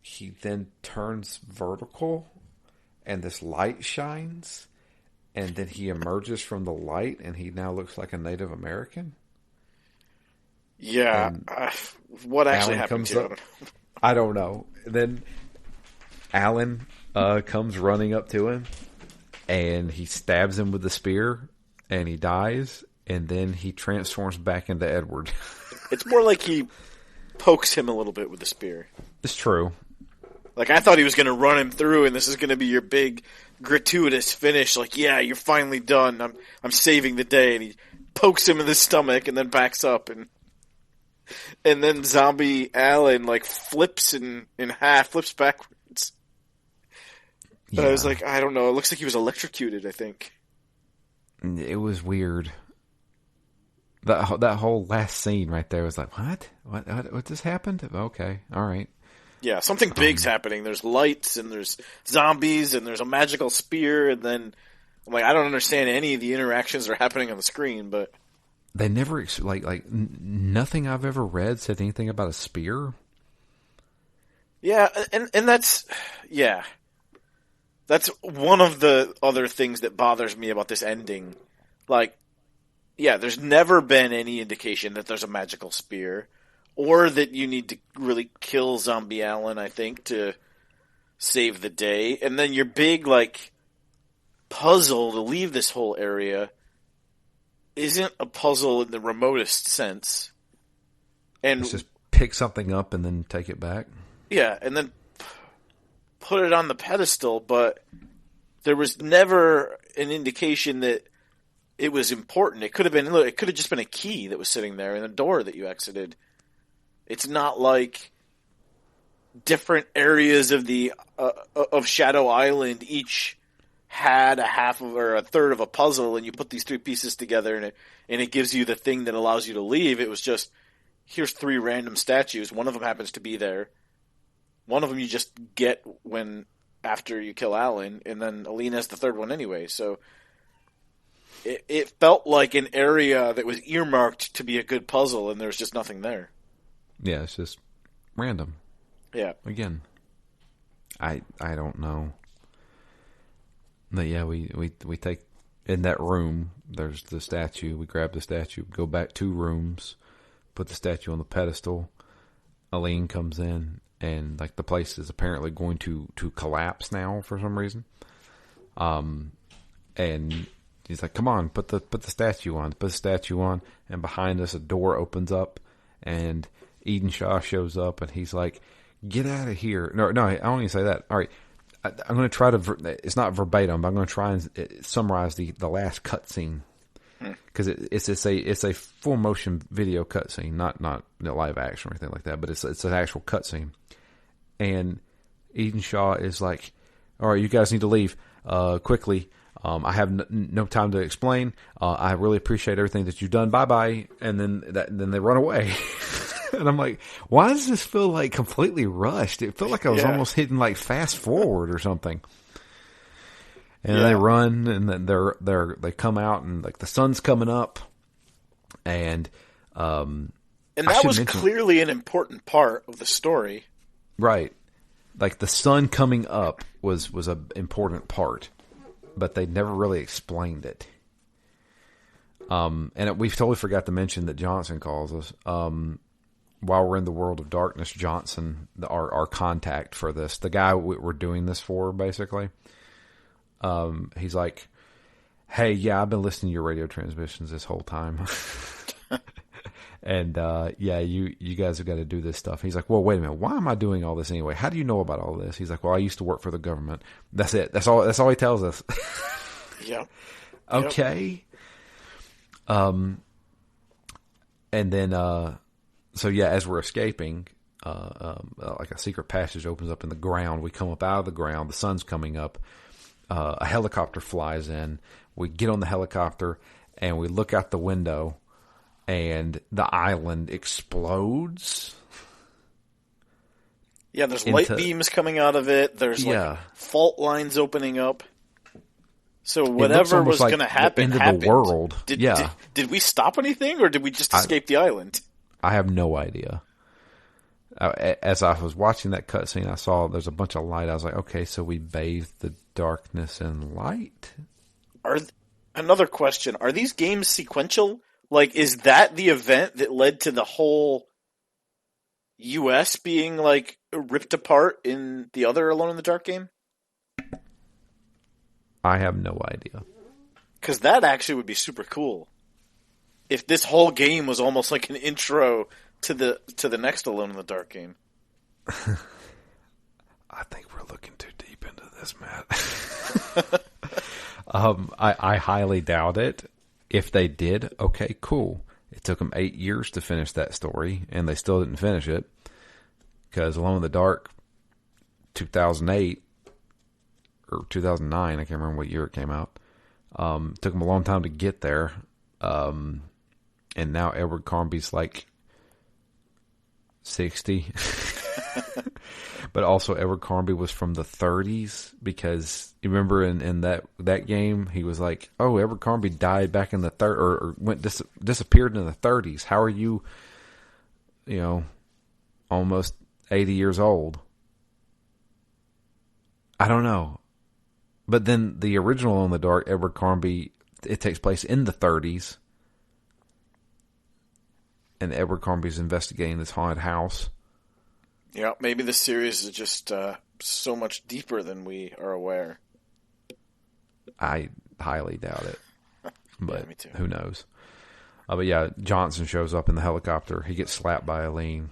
Speaker 1: He then turns vertical, and this light shines, and then he emerges from the light, and he now looks like a Native American.
Speaker 2: Yeah, what actually happened to him?
Speaker 1: I don't know. Then Alan comes running up to him, and he stabs him with the spear, and he dies, and then he transforms back into Edward.
Speaker 2: It's more like he pokes him a little bit with the spear.
Speaker 1: It's true.
Speaker 2: Like, I thought he was going to run him through, and this is going to be your big, gratuitous finish. Like, yeah, you're finally done. I'm saving the day. And he pokes him in the stomach and then backs up. And then zombie Alan, like, flips in half, flips backwards. But yeah. I was like, I don't know. It looks like he was electrocuted, I think.
Speaker 1: It was weird. That whole last scene right there was like, what just happened? Okay, all right.
Speaker 2: Yeah, something big's happening. There's lights, and there's zombies, and there's a magical spear, and then I'm like, I don't understand any of the interactions that are happening on the screen, but
Speaker 1: they never nothing I've ever read said anything about a spear.
Speaker 2: Yeah, and that's that's one of the other things that bothers me about this ending. Like, yeah, there's never been any indication that there's a magical spear, or that you need to really kill Zombie Alan, I think, to save the day. And then your big, like, puzzle to leave this whole area isn't a puzzle in the remotest sense. And
Speaker 1: it's just pick something up and then take it back.
Speaker 2: Yeah, and then put it on the pedestal, but there was never an indication that it was important. It could have just been a key that was sitting there in a door that you exited. It's not like different areas of the of Shadow Island each had a half of or a third of a puzzle, and you put these three pieces together, and it gives you the thing that allows you to leave. It was just, here's three random statues. One of them happens to be there. One of them you just get after you kill Alan, and then Alina's the third one anyway. So it felt like an area that was earmarked to be a good puzzle, and there's just nothing there.
Speaker 1: Yeah, it's just random.
Speaker 2: Yeah.
Speaker 1: Again, I don't know. But yeah, we take in that room. There's the statue. We grab the statue, go back 2 rooms, put the statue on the pedestal. Aline comes in, and like the place is apparently going to collapse now for some reason. And he's like, "Come on, put the statue on." Put the statue on, and behind us a door opens up, and Eden Shaw shows up, and he's like, "Get out of here!" No, I don't even say that. All right, I'm going to try to. It's not verbatim, but I'm going to try and summarize the last cutscene because it's a full motion video cutscene, not live action or anything like that, but it's an actual cutscene. And Eden Shaw is like, "All right, you guys need to leave quickly. I have no time to explain. I really appreciate everything that you've done. Bye bye." And then they run away. And I'm like, why does this feel like completely rushed? It felt like I was almost hitting like fast forward or something. And they run, and then they come out, and like the sun's coming up, and
Speaker 2: that was clearly an important part of the story,
Speaker 1: right? Like the sun coming up was an important part, but they never really explained it. And we totally forgot to mention that Johnson calls us. While we're in the world of darkness, Johnson, our contact for this, the guy we're doing this for, basically, he's like, "Hey, yeah, I've been listening to your radio transmissions this whole time." And, you guys have got to do this stuff. He's like, "Well, wait a minute. Why am I doing all this anyway? How do you know about all this?" He's like, "Well, I used to work for the government." That's it. That's all he tells us.
Speaker 2: Yeah.
Speaker 1: Okay. And then, so yeah, as we're escaping, like a secret passage opens up in the ground. We come up out of the ground. The sun's coming up. A helicopter flies in. We get on the helicopter and we look out the window, and the island explodes.
Speaker 2: Yeah, there's light beams coming out of it. There's like fault lines opening up. So whatever was going to happen happened.
Speaker 1: The world.
Speaker 2: Did we stop anything, or did we just escape the island?
Speaker 1: I have no idea. As I was watching that cutscene, I saw there's a bunch of light. I was like, okay, so we bathed the darkness in light?
Speaker 2: Another question, are these games sequential? Like, is that the event that led to the whole U.S. being, like, ripped apart in the other Alone in the Dark game?
Speaker 1: I have no idea.
Speaker 2: Because that actually would be super cool. If this whole game was almost like an intro to the next Alone in the Dark game.
Speaker 1: I think we're looking too deep into this, Matt. I highly doubt it. If they did, okay, cool. It took them 8 years to finish that story, and they still didn't finish it. Because Alone in the Dark, 2008, or 2009, I can't remember what year it came out. Took them a long time to get there. And now Edward Carnby's like 60. But also, Abercrombie was from the 30s because you remember in that game, he was like, "Oh, Abercrombie died back in the or disappeared in the 30s. How are you, almost 80 years old?" I don't know. But then the original In the Dark, Abercrombie, it takes place in the 30s. And Abercrombie's investigating this haunted house.
Speaker 2: Yeah, maybe the series is just so much deeper than we are aware.
Speaker 1: I highly doubt it. But
Speaker 2: yeah, me too.
Speaker 1: Who knows? But yeah, Johnson shows up in the helicopter. He gets slapped by Eileen.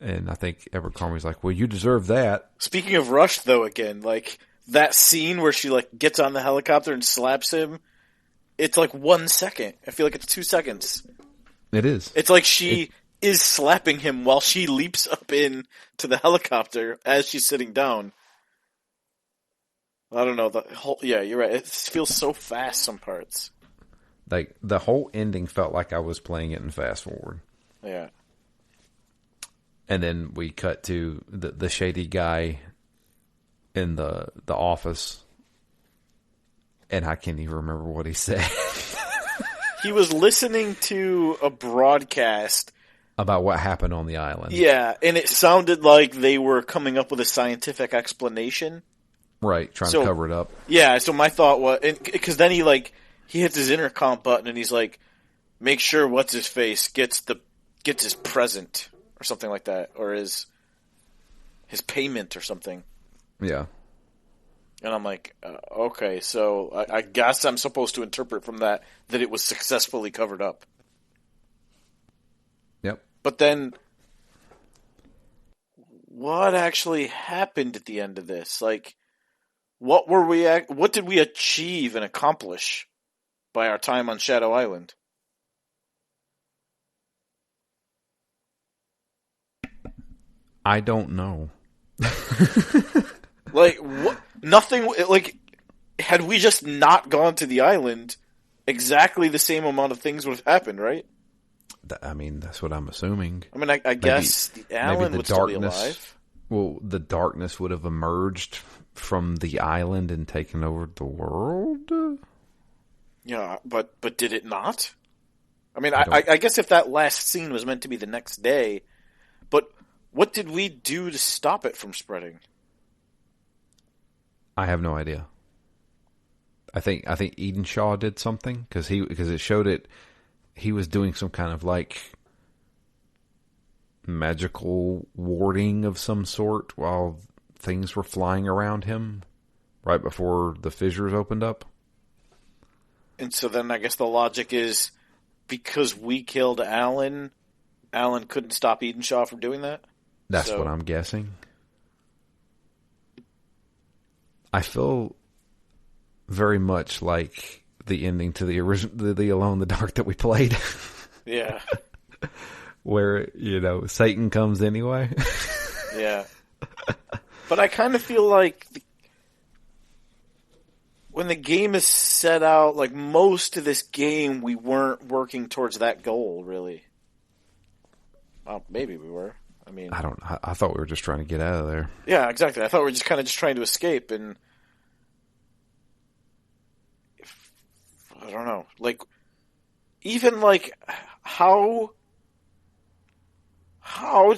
Speaker 1: And I think Abercrombie's like, well, you deserve that.
Speaker 2: Speaking of Rush, though, again, like, that scene where she, like, gets on the helicopter and slaps him, it's like 1 second. I feel like it's 2 seconds.
Speaker 1: It is.
Speaker 2: It's like she is slapping him while she leaps up in to the helicopter as she's sitting down. I don't know. Yeah, you're right. It feels so fast some parts.
Speaker 1: Like, the whole ending felt like I was playing it in fast forward.
Speaker 2: Yeah.
Speaker 1: And then we cut to the shady guy in the office. And I can't even remember what he said.
Speaker 2: He was listening to a broadcast
Speaker 1: about what happened on the island.
Speaker 2: Yeah, and it sounded like they were coming up with a scientific explanation.
Speaker 1: Right, trying to cover it up.
Speaker 2: Yeah, so my thought was, because then he hits his intercom button and he's like, make sure what's his face gets his present or something like that, or his payment or something.
Speaker 1: Yeah.
Speaker 2: And I'm like, okay, so I guess I'm supposed to interpret from that it was successfully covered up.
Speaker 1: Yep.
Speaker 2: But then, what actually happened at the end of this? Like, what did we achieve and accomplish by our time on Shadow Island?
Speaker 1: I don't know.
Speaker 2: Like, what? Nothing. Like, had we just not gone to the island, exactly the same amount of things would have happened, right?
Speaker 1: I mean, that's what I'm assuming.
Speaker 2: I mean, I guess Alan would still be alive.
Speaker 1: Well, the darkness would have emerged from the island and taken over the world?
Speaker 2: Yeah, but did it not? I mean, I guess if that last scene was meant to be the next day, but what did we do to stop it from spreading?
Speaker 1: I have no idea. I think Edenshaw did something because it showed it. He was doing some kind of like magical warding of some sort while things were flying around him right before the fissures opened up.
Speaker 2: And so then I guess the logic is because we killed Alan couldn't stop Edenshaw from doing that?
Speaker 1: That's what I'm guessing. I feel very much like the ending to the original, the Alone in the Dark that we played.
Speaker 2: Yeah.
Speaker 1: Where, Satan comes anyway.
Speaker 2: Yeah. But I kind of feel like when the game is set out, like most of this game, we weren't working towards that goal, really. Well, maybe we were. I mean,
Speaker 1: I thought we were just trying to get out of there.
Speaker 2: Yeah, exactly. I thought we were just kind of trying to escape, and I don't know. Like, even like how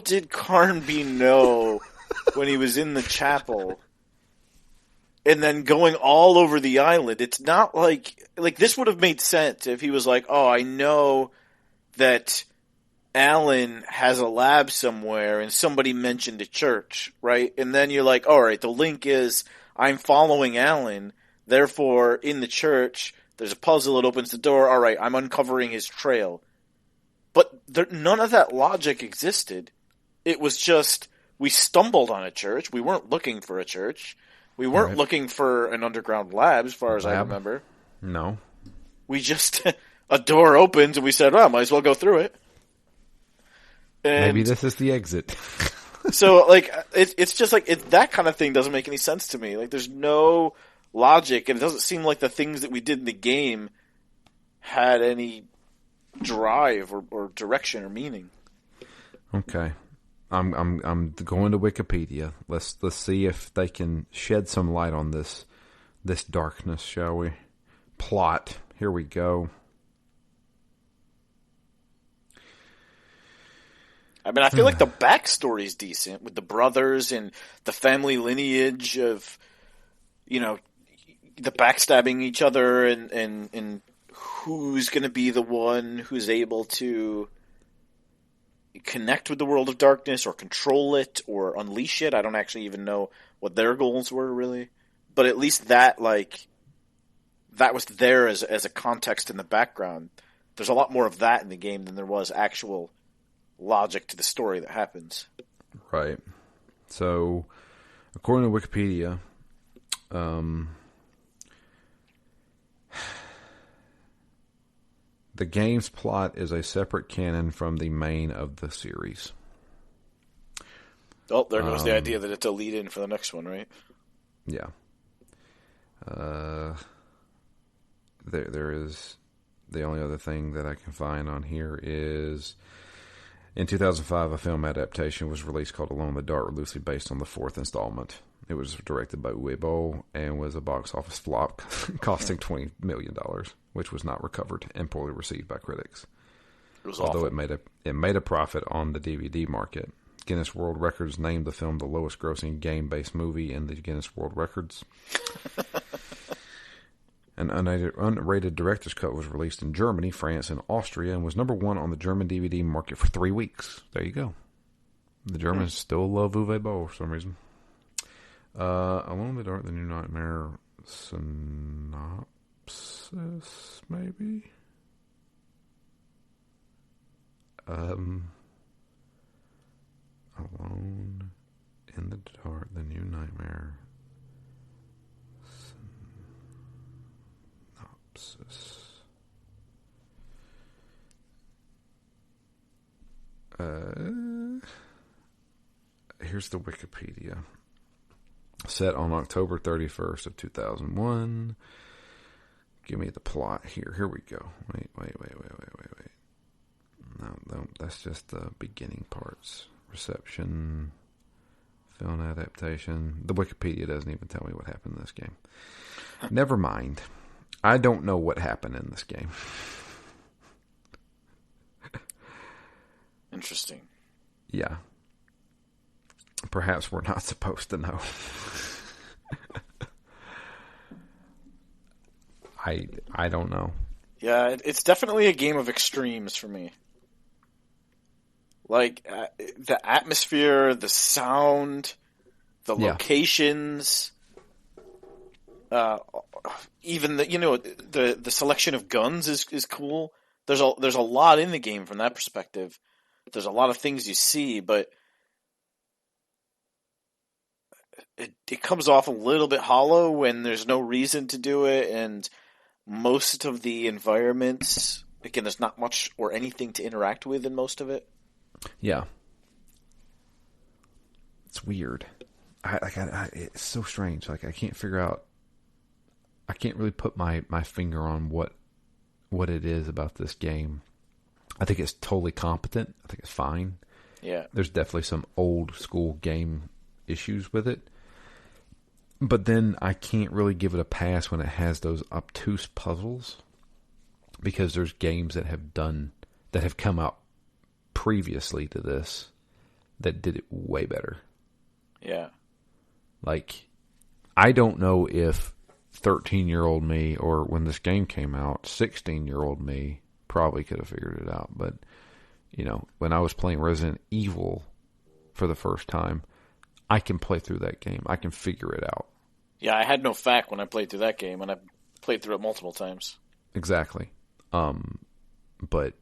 Speaker 2: did Carnby know when he was in the chapel and then going all over the island? It's not like this would have made sense if he was like, "Oh, I know that Alan has a lab somewhere and somebody mentioned a church," right? And then you're like, all right, the link is I'm following Alan, therefore in the church there's a puzzle that opens the door, all right, I'm uncovering his trail. But none of that logic existed. It was just we stumbled on a church. We weren't looking for a church. We weren't looking for an underground lab as far as I remember.
Speaker 1: No.
Speaker 2: We just, a door opens and we said, might as well go through it. And
Speaker 1: maybe this is the exit.
Speaker 2: So, like, it's just like that kind of thing doesn't make any sense to me. Like, there's no logic, and it doesn't seem like the things that we did in the game had any drive or direction or meaning.
Speaker 1: Okay. I'm going to Wikipedia. Let's see if they can shed some light on this darkness, shall we? Plot. Here we go.
Speaker 2: I mean, I feel like the backstory is decent with the brothers and the family lineage of, the backstabbing each other and who's going to be the one who's able to connect with the world of darkness or control it or unleash it. I don't actually even know what their goals were, really. But at least that was there as a context in the background. There's a lot more of that in the game than there was actual logic to the story that happens.
Speaker 1: Right. So, according to Wikipedia, the game's plot is a separate canon from the main of the series.
Speaker 2: Oh, there goes the idea that it's a lead-in for the next one, right?
Speaker 1: Yeah. There is the only other thing that I can find on here is in 2005 a film adaptation was released called Alone in the Dark, loosely based on the fourth installment. It was directed by Uwe Boll and was a box office flop, costing $20 million, which was not recovered and poorly received by critics.
Speaker 2: It was
Speaker 1: Although
Speaker 2: awful.
Speaker 1: it made a profit on the DVD market. Guinness World Records named the film the lowest grossing game-based movie in the Guinness World Records. An unrated director's cut was released in Germany, France, and Austria, and was number one on the German DVD market for 3 weeks. There you go. The Germans still love Uwe Boll for some reason. Alone in the Dark, The New Nightmare synopsis, maybe? Alone in the Dark, The New Nightmare synopsis. Here's the Wikipedia. Set on October 31st of 2001. Give me the plot here. Here we go. Wait. No, that's just the beginning parts. Reception, film adaptation. The Wikipedia doesn't even tell me what happened in this game. Never mind. I don't know what happened in this game.
Speaker 2: Interesting.
Speaker 1: Yeah. Perhaps we're not supposed to know. I don't know.
Speaker 2: Yeah, it's definitely a game of extremes for me. Like, the atmosphere, the sound, the locations, even the selection of guns is cool. There's a lot in the game from that perspective. There's a lot of things you see, but it comes off a little bit hollow when there's no reason to do it, and most of the environments, again, there's not much or anything to interact with in most of it.
Speaker 1: Yeah. It's weird. It's so strange. Like, I can't figure out. I can't really put my finger on what it is about this game. I think it's totally competent. I think it's fine.
Speaker 2: Yeah.
Speaker 1: There's definitely some old school game issues with it. But then I can't really give it a pass when it has those obtuse puzzles, because there's games that have come out previously to this that did it way better.
Speaker 2: Yeah.
Speaker 1: Like, I don't know if 13-year-old me, or when this game came out, 16-year-old me probably could have figured it out. But, when I was playing Resident Evil for the first time, I can play through that game. I can figure it out.
Speaker 2: Yeah, I had no FAQ when I played through that game, and I played through it multiple times.
Speaker 1: Exactly. But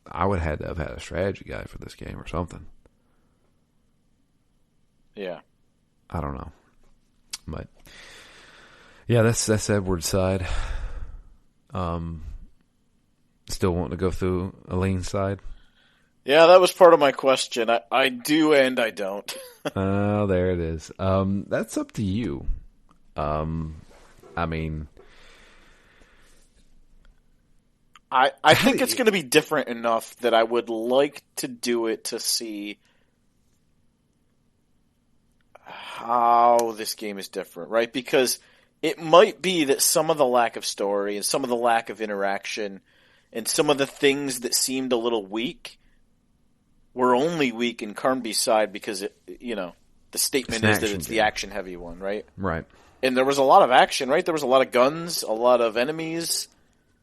Speaker 1: I would have had to have had a strategy guide for this game or something.
Speaker 2: Yeah.
Speaker 1: I don't know. But yeah, that's Edward's side. Still wanting to go through Aline's side?
Speaker 2: Yeah, that was part of my question. I do and I don't.
Speaker 1: Oh, there it is. That's up to you. I mean,
Speaker 2: I think it's going to be different enough that I would like to do it to see how this game is different, right? Because it might be that some of the lack of story and some of the lack of interaction and some of the things that seemed a little weak were only weak in Carnby's side because the statement is that it's the action-heavy one, right?
Speaker 1: Right.
Speaker 2: And there was a lot of action, right? There was a lot of guns, a lot of enemies.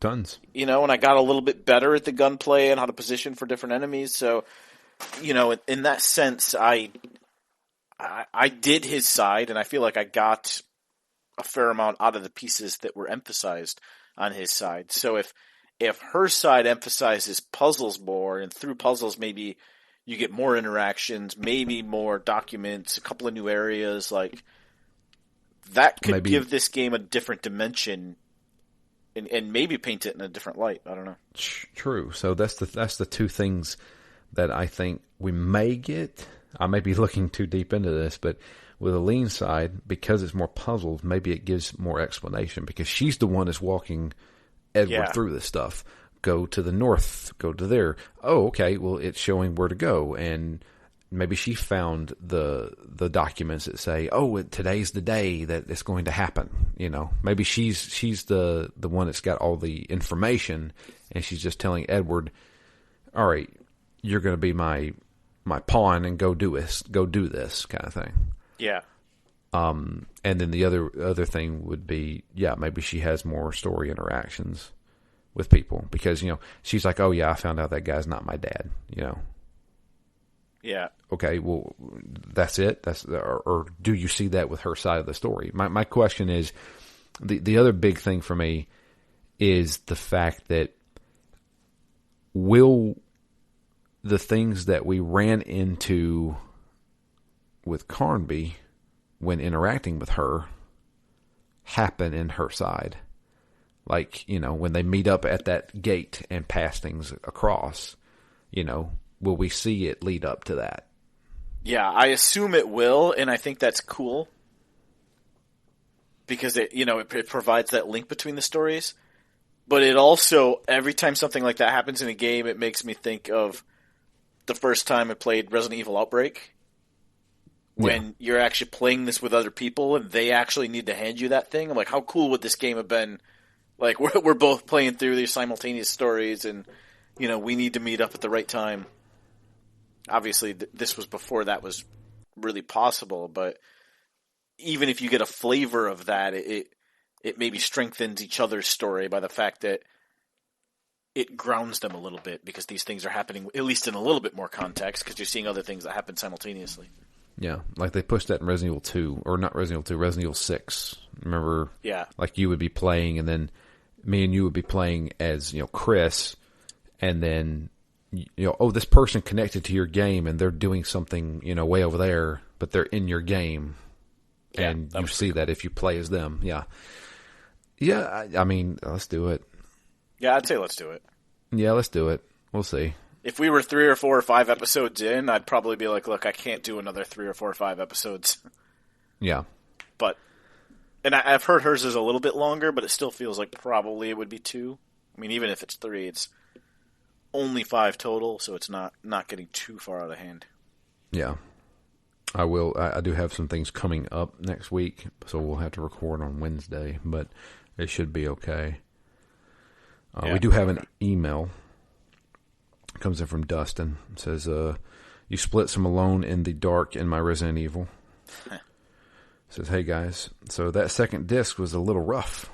Speaker 1: Tons.
Speaker 2: And I got a little bit better at the gunplay and how to position for different enemies. So, in that sense, I did his side, and I feel like I got a fair amount out of the pieces that were emphasized on his side. So if her side emphasizes puzzles more, and through puzzles maybe you get more interactions, maybe more documents, a couple of new areas, like that could give this game a different dimension and maybe paint it in a different light. I don't know.
Speaker 1: True. So that's the two things that I think we may get. I may be looking too deep into this, but with a lean side, because it's more puzzles, maybe it gives more explanation because she's the one that's walking Edward through this stuff. Go to the north, go to there. Oh, okay. Well, it's showing where to go, and maybe she found the documents that say, "Oh, today's the day that it's going to happen." Maybe she's the one that's got all the information, and she's just telling Edward, "All right, you're going to be my pawn, and go do this kind of thing."
Speaker 2: Yeah.
Speaker 1: And then the other thing would be, maybe she has more story interactions with people because, she's like, oh yeah, I found out that guy's not my dad,
Speaker 2: Yeah.
Speaker 1: Okay, well, that's it. Or do you see that with her side of the story? My question is, the other big thing for me is the fact that will the things that we ran into with Carnby when interacting with her happen in her side? Like, when they meet up at that gate and pass things across, will we see it lead up to that?
Speaker 2: Yeah, I assume it will, and I think that's cool because it provides that link between the stories. But it also, every time something like that happens in a game, it makes me think of the first time I played Resident Evil Outbreak, when you're actually playing this with other people and they actually need to hand you that thing. I'm like, how cool would this game have been? Like, we're both playing through these simultaneous stories, and we need to meet up at the right time. Obviously, this was before that was really possible, but even if you get a flavor of that, it maybe strengthens each other's story by the fact that it grounds them a little bit because these things are happening, at least in a little bit more context, because you're seeing other things that happen simultaneously.
Speaker 1: Yeah, like they pushed that in Resident Evil 2, or not Resident Evil 2, Resident Evil 6. Remember?
Speaker 2: Yeah.
Speaker 1: Like you would be playing, and then me and you would be playing as, Chris, and then, this person connected to your game, and they're doing something, way over there, but they're in your game, and you see that if you play as them. Yeah. Yeah, I mean, let's do it.
Speaker 2: Yeah, I'd say let's do it.
Speaker 1: Yeah, let's do it. We'll see.
Speaker 2: If we were 3 or 4 or 5 episodes in, I'd probably be like, look, I can't do another 3 or 4 or 5 episodes.
Speaker 1: Yeah.
Speaker 2: And I've heard hers is a little bit longer, but it still feels like probably it would be 2. I mean, even if it's 3, it's only 5 total, so it's not getting too far out of hand.
Speaker 1: Yeah. I will. I do have some things coming up next week, so we'll have to record on Wednesday, but it should be okay. We do have an email. It comes in from Dustin. It says, you split some Alone in the Dark in my Resident Evil. Says, hey guys, so that second disc was a little rough.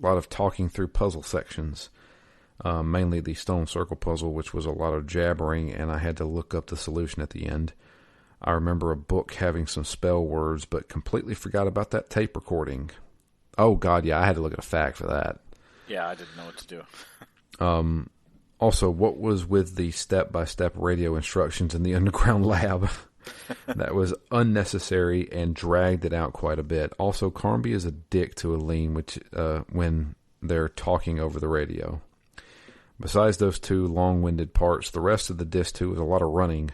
Speaker 1: A lot of talking through puzzle sections. Mainly the stone circle puzzle, which was a lot of jabbering, and I had to look up the solution at the end. I remember a book having some spell words, but completely forgot about that tape recording. Oh god, yeah, I had to look at a fact for that.
Speaker 2: Yeah, I didn't know what to do.
Speaker 1: Also, what was with the step-by-step radio instructions in the underground lab? That was unnecessary and dragged it out quite a bit. Also, Carnby is a dick to Aline when they're talking over the radio. Besides those 2 long-winded parts, the rest of the disc 2 was a lot of running.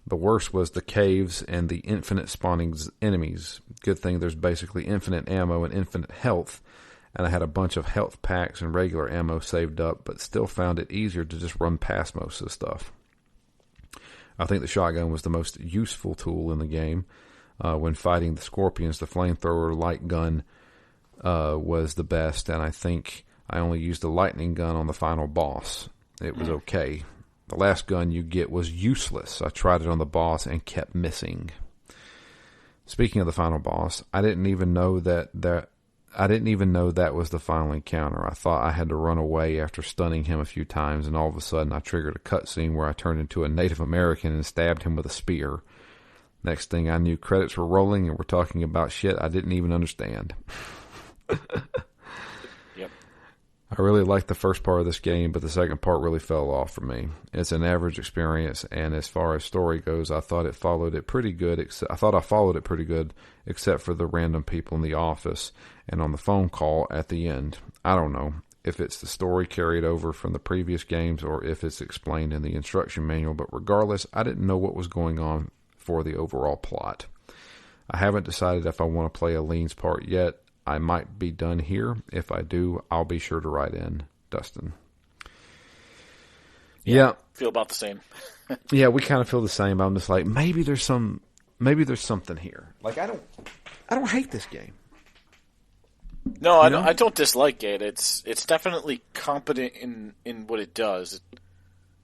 Speaker 1: The worst was the caves and the infinite spawning enemies. Good thing there's basically infinite ammo and infinite health, and I had a bunch of health packs and regular ammo saved up, but still found it easier to just run past most of the stuff. I think the shotgun was the most useful tool in the game. when fighting the scorpions, the flamethrower light gun was the best, and I think I only used the lightning gun on the final boss. It was okay. The last gun you get was useless. I tried it on the boss and kept missing. Speaking of the final boss, I didn't even know that was the final encounter. I thought I had to run away after stunning him a few times, and all of a sudden I triggered a cutscene where I turned into a Native American and stabbed him with a spear. Next thing I knew, credits were rolling and we're talking about shit I didn't even understand.
Speaker 2: Yep.
Speaker 1: I really liked the first part of this game, but the second part really fell off for me. It's an average experience, and as far as story goes, I thought I followed it pretty good, except for the random people in the office and on the phone call at the end. I don't know if it's the story carried over from the previous games or if it's explained in the instruction manual, but regardless, I didn't know what was going on for the overall plot. I haven't decided if I want to play Aline's part yet. I might be done here. If I do, I'll be sure to write in. Dustin. Yeah.
Speaker 2: Feel about the same.
Speaker 1: Yeah, we kind of feel the same. I'm just like, maybe there's something here. Like, I don't hate this game.
Speaker 2: No, I don't dislike it. It's definitely competent in what it does.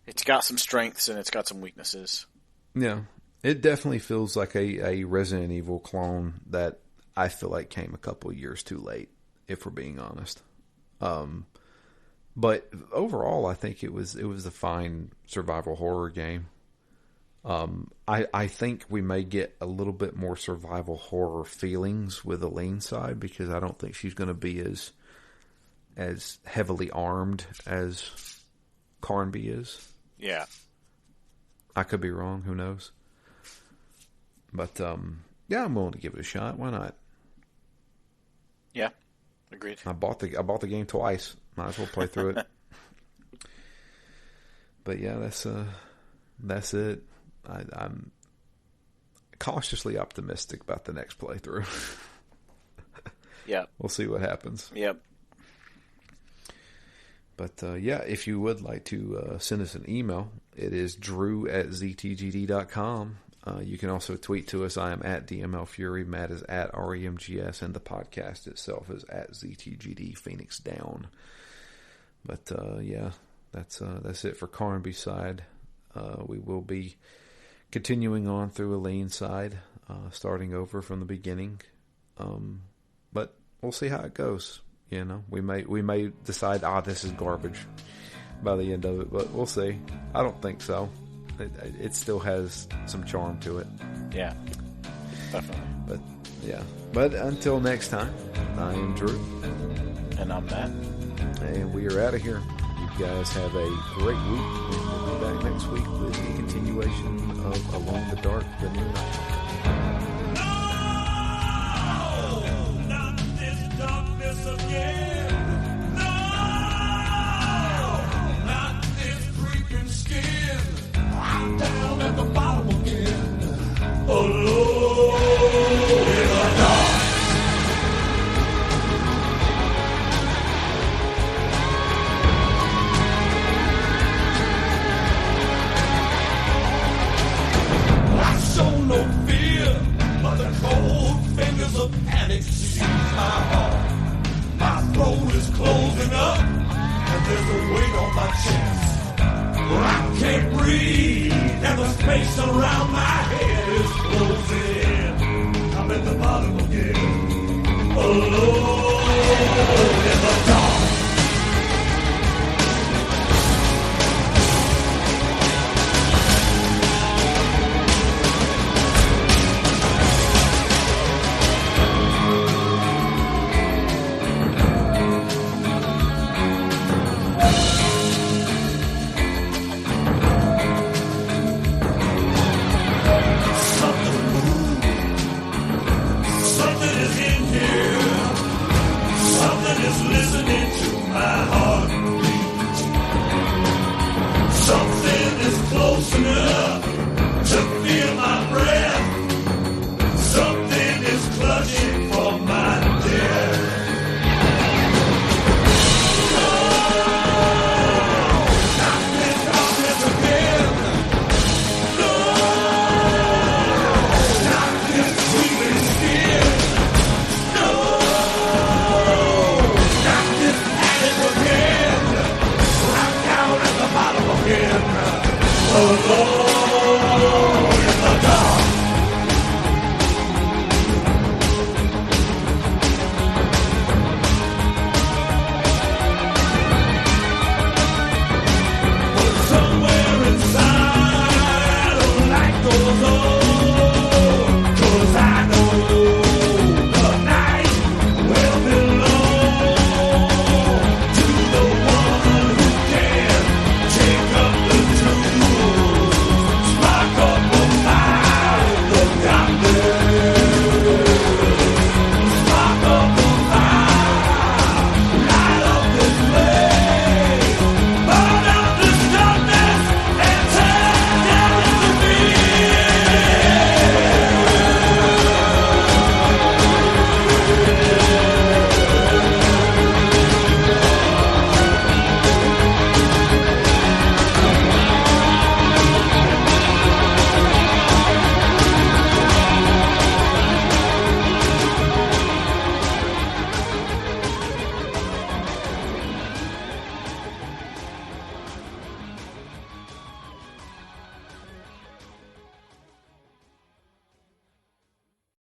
Speaker 2: It's got some strengths and it's got some weaknesses.
Speaker 1: Yeah. It definitely feels like a Resident Evil clone that I feel like came a couple of years too late, if we're being honest. But overall, I think it was a fine survival horror game. I think we may get a little bit more survival horror feelings with Aline's side, because I don't think she's going to be as heavily armed as Carnby is.
Speaker 2: Yeah.
Speaker 1: I could be wrong. Who knows? But, yeah, I'm willing to give it a shot. Why not?
Speaker 2: Yeah, agreed.
Speaker 1: I bought the game twice. Might as well play through it. But yeah, that's it. I'm cautiously optimistic about the next playthrough.
Speaker 2: Yeah,
Speaker 1: we'll see what happens.
Speaker 2: Yep.
Speaker 1: But yeah, if you would like to send us an email, it is drew@ztgd.com. You can also tweet to us. I am at DMLFury. Matt is at REMGS. And the podcast itself is at ZTGD Phoenix Down. But yeah, that's it for Carnby's side. We will be continuing on through Aline's side, starting over from the beginning. But we'll see how it goes. You know, we may decide, this is garbage by the end of it, but we'll see. I don't think so. It still has some charm to it.
Speaker 2: Yeah, definitely.
Speaker 1: But yeah. But until next time, I am Drew.
Speaker 2: And I'm Matt.
Speaker 1: And we are out of here. You guys have a great week. And we'll be back next week with the continuation of Along the Dark, the New Night.
Speaker 3: No! Not this darkness again. No! Not this creeping skin. I'm down at the bottom again. Alone in the dark. I show no fear, but the cold fingers of panic seize my heart. My throat is closing up, and there's a weight on my chest. I can't breathe, and the space around my head is closing in. I'm at the bottom again, alone.